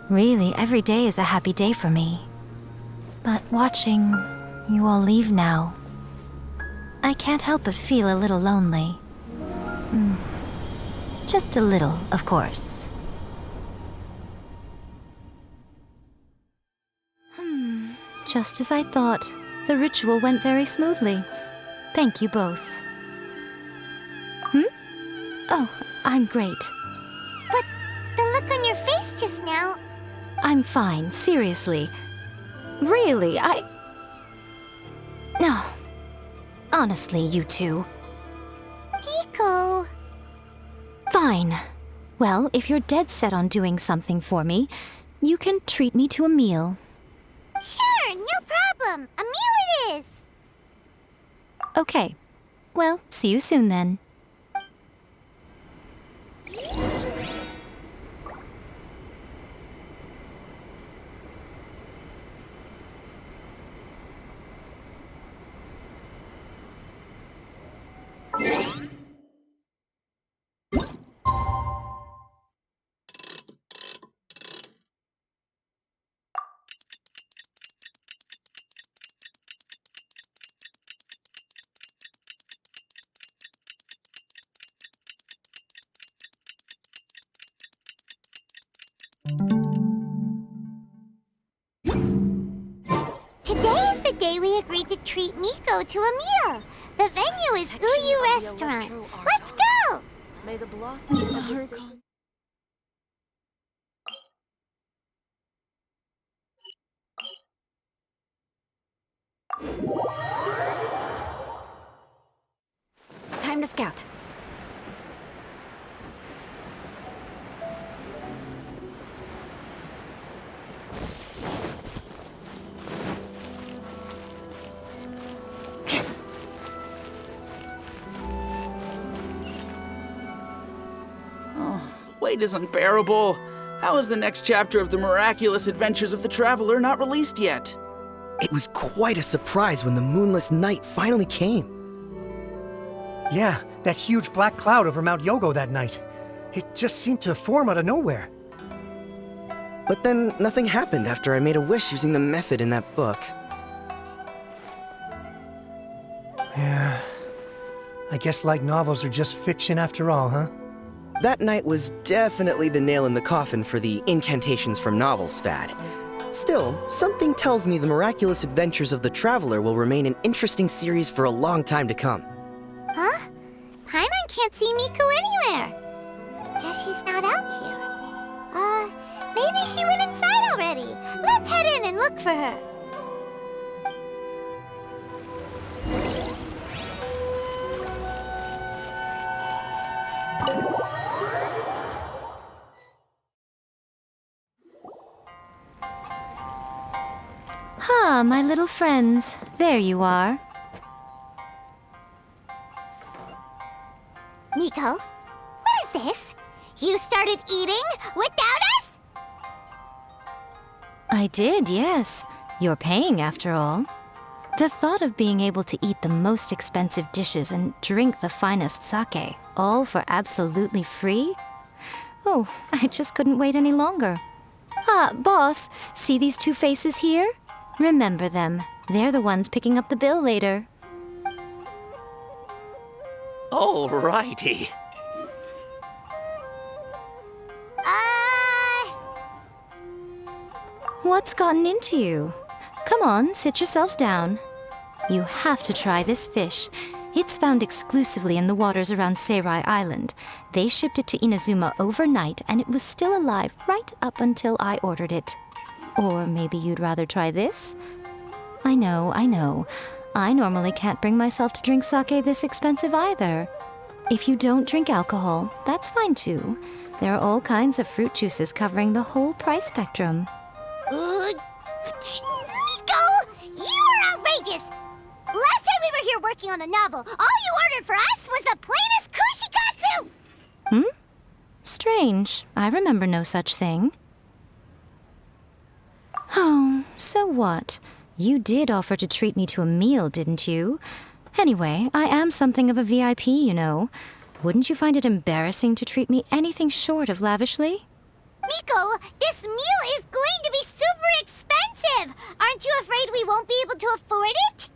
D: Really, every day is a happy day for me. But watching you all leave now, I can't help but feel a little lonely. Just a little, of course. Just as I thought, the ritual went very smoothly. Thank you both. Oh, I'm great.
A: But the look on your face just now...
D: I'm fine, seriously. Really, No. Honestly, you two.
A: Hiko...
D: Fine. Well, if you're dead set on doing something for me, you can treat me to a meal.
A: Sure, no problem. A meal it is.
D: Okay. Well, see you soon then.
A: Yesterday we agreed to treat Miko to a meal. The venue is Uyu Restaurant. Let's go!
M: May the blossoms of the city...
J: Time to scout.
I: Wait is unbearable. How is the next chapter of the miraculous adventures of the Traveler not released yet?
K: It was quite a surprise when the moonless night finally came.
H: Yeah, that huge black cloud over Mount Yogo that night. It just seemed to form out of nowhere.
K: But then nothing happened after I made a wish using the method in that book.
H: Yeah. I guess light novels are just fiction after all, huh?
K: That night was definitely the nail in the coffin for the incantations from novels fad. Still, something tells me the miraculous adventures of the Traveler will remain an interesting series for a long time to come.
A: Huh? Paimon can't see Miko anywhere. Guess she's not out here. Maybe she went inside already. Let's head in and look for her.
D: Ah, my little friends. There you are.
A: Miko, what is this? You started eating without us?
D: I did, yes. You're paying after all. The thought of being able to eat the most expensive dishes and drink the finest sake, all for absolutely free? Oh, I just couldn't wait any longer. Ah, boss, see these two faces here? Remember them. They're the ones picking up the bill later.
F: Alrighty.
D: What's gotten into you? Come on, sit yourselves down. You have to try this fish. It's found exclusively in the waters around Seirai Island. They shipped it to Inazuma overnight, and it was still alive right up until I ordered it. Or maybe you'd rather try this? I know. I normally can't bring myself to drink sake this expensive either. If you don't drink alcohol, that's fine too. There are all kinds of fruit juices covering the whole price spectrum.
A: Miko, you are outrageous! Last time we were here working on the novel, all you ordered for us was the plainest kushikatsu!
D: Strange. I remember no such thing. Oh, so what? You did offer to treat me to a meal, didn't you? Anyway, I am something of a VIP, you know. Wouldn't you find it embarrassing to treat me anything short of lavishly?
A: Miko, this meal is going to be super expensive! Aren't you afraid we won't be able to afford it?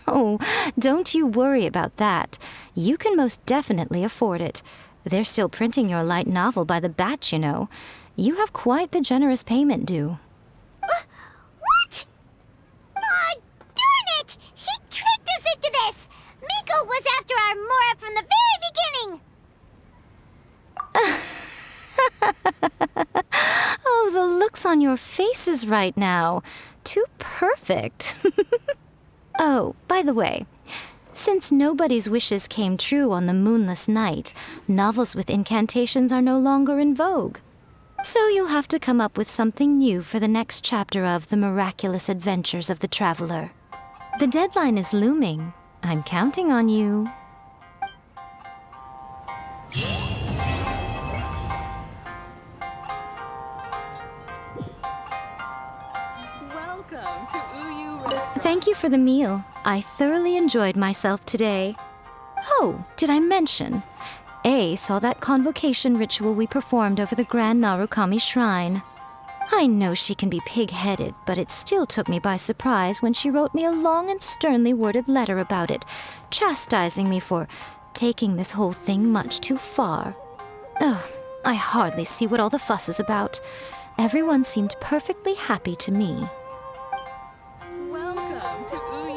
D: Oh, don't you worry about that. You can most definitely afford it. They're still printing your light novel by the batch, you know. You have quite the generous payment due.
A: What? Aw, darn it! She tricked us into this! Miko was after our Mora from the very beginning!
D: Oh, the looks on your faces right now. Too perfect. Oh, by the way, since nobody's wishes came true on the moonless night, novels with incantations are no longer in vogue. So you'll have to come up with something new for the next chapter of The Miraculous Adventures of the Traveler. The deadline is looming. I'm counting on you.
M: Welcome to Uyu Restaurant.
D: Thank you for the meal. I thoroughly enjoyed myself today. Oh, did I mention? A saw that convocation ritual we performed over the Grand Narukami Shrine. I know she can be pig-headed, but it still took me by surprise when she wrote me a long and sternly worded letter about it, chastising me for taking this whole thing much too far. Ugh, I hardly see what all the fuss is about. Everyone seemed perfectly happy to me.
M: Welcome
O: to ooh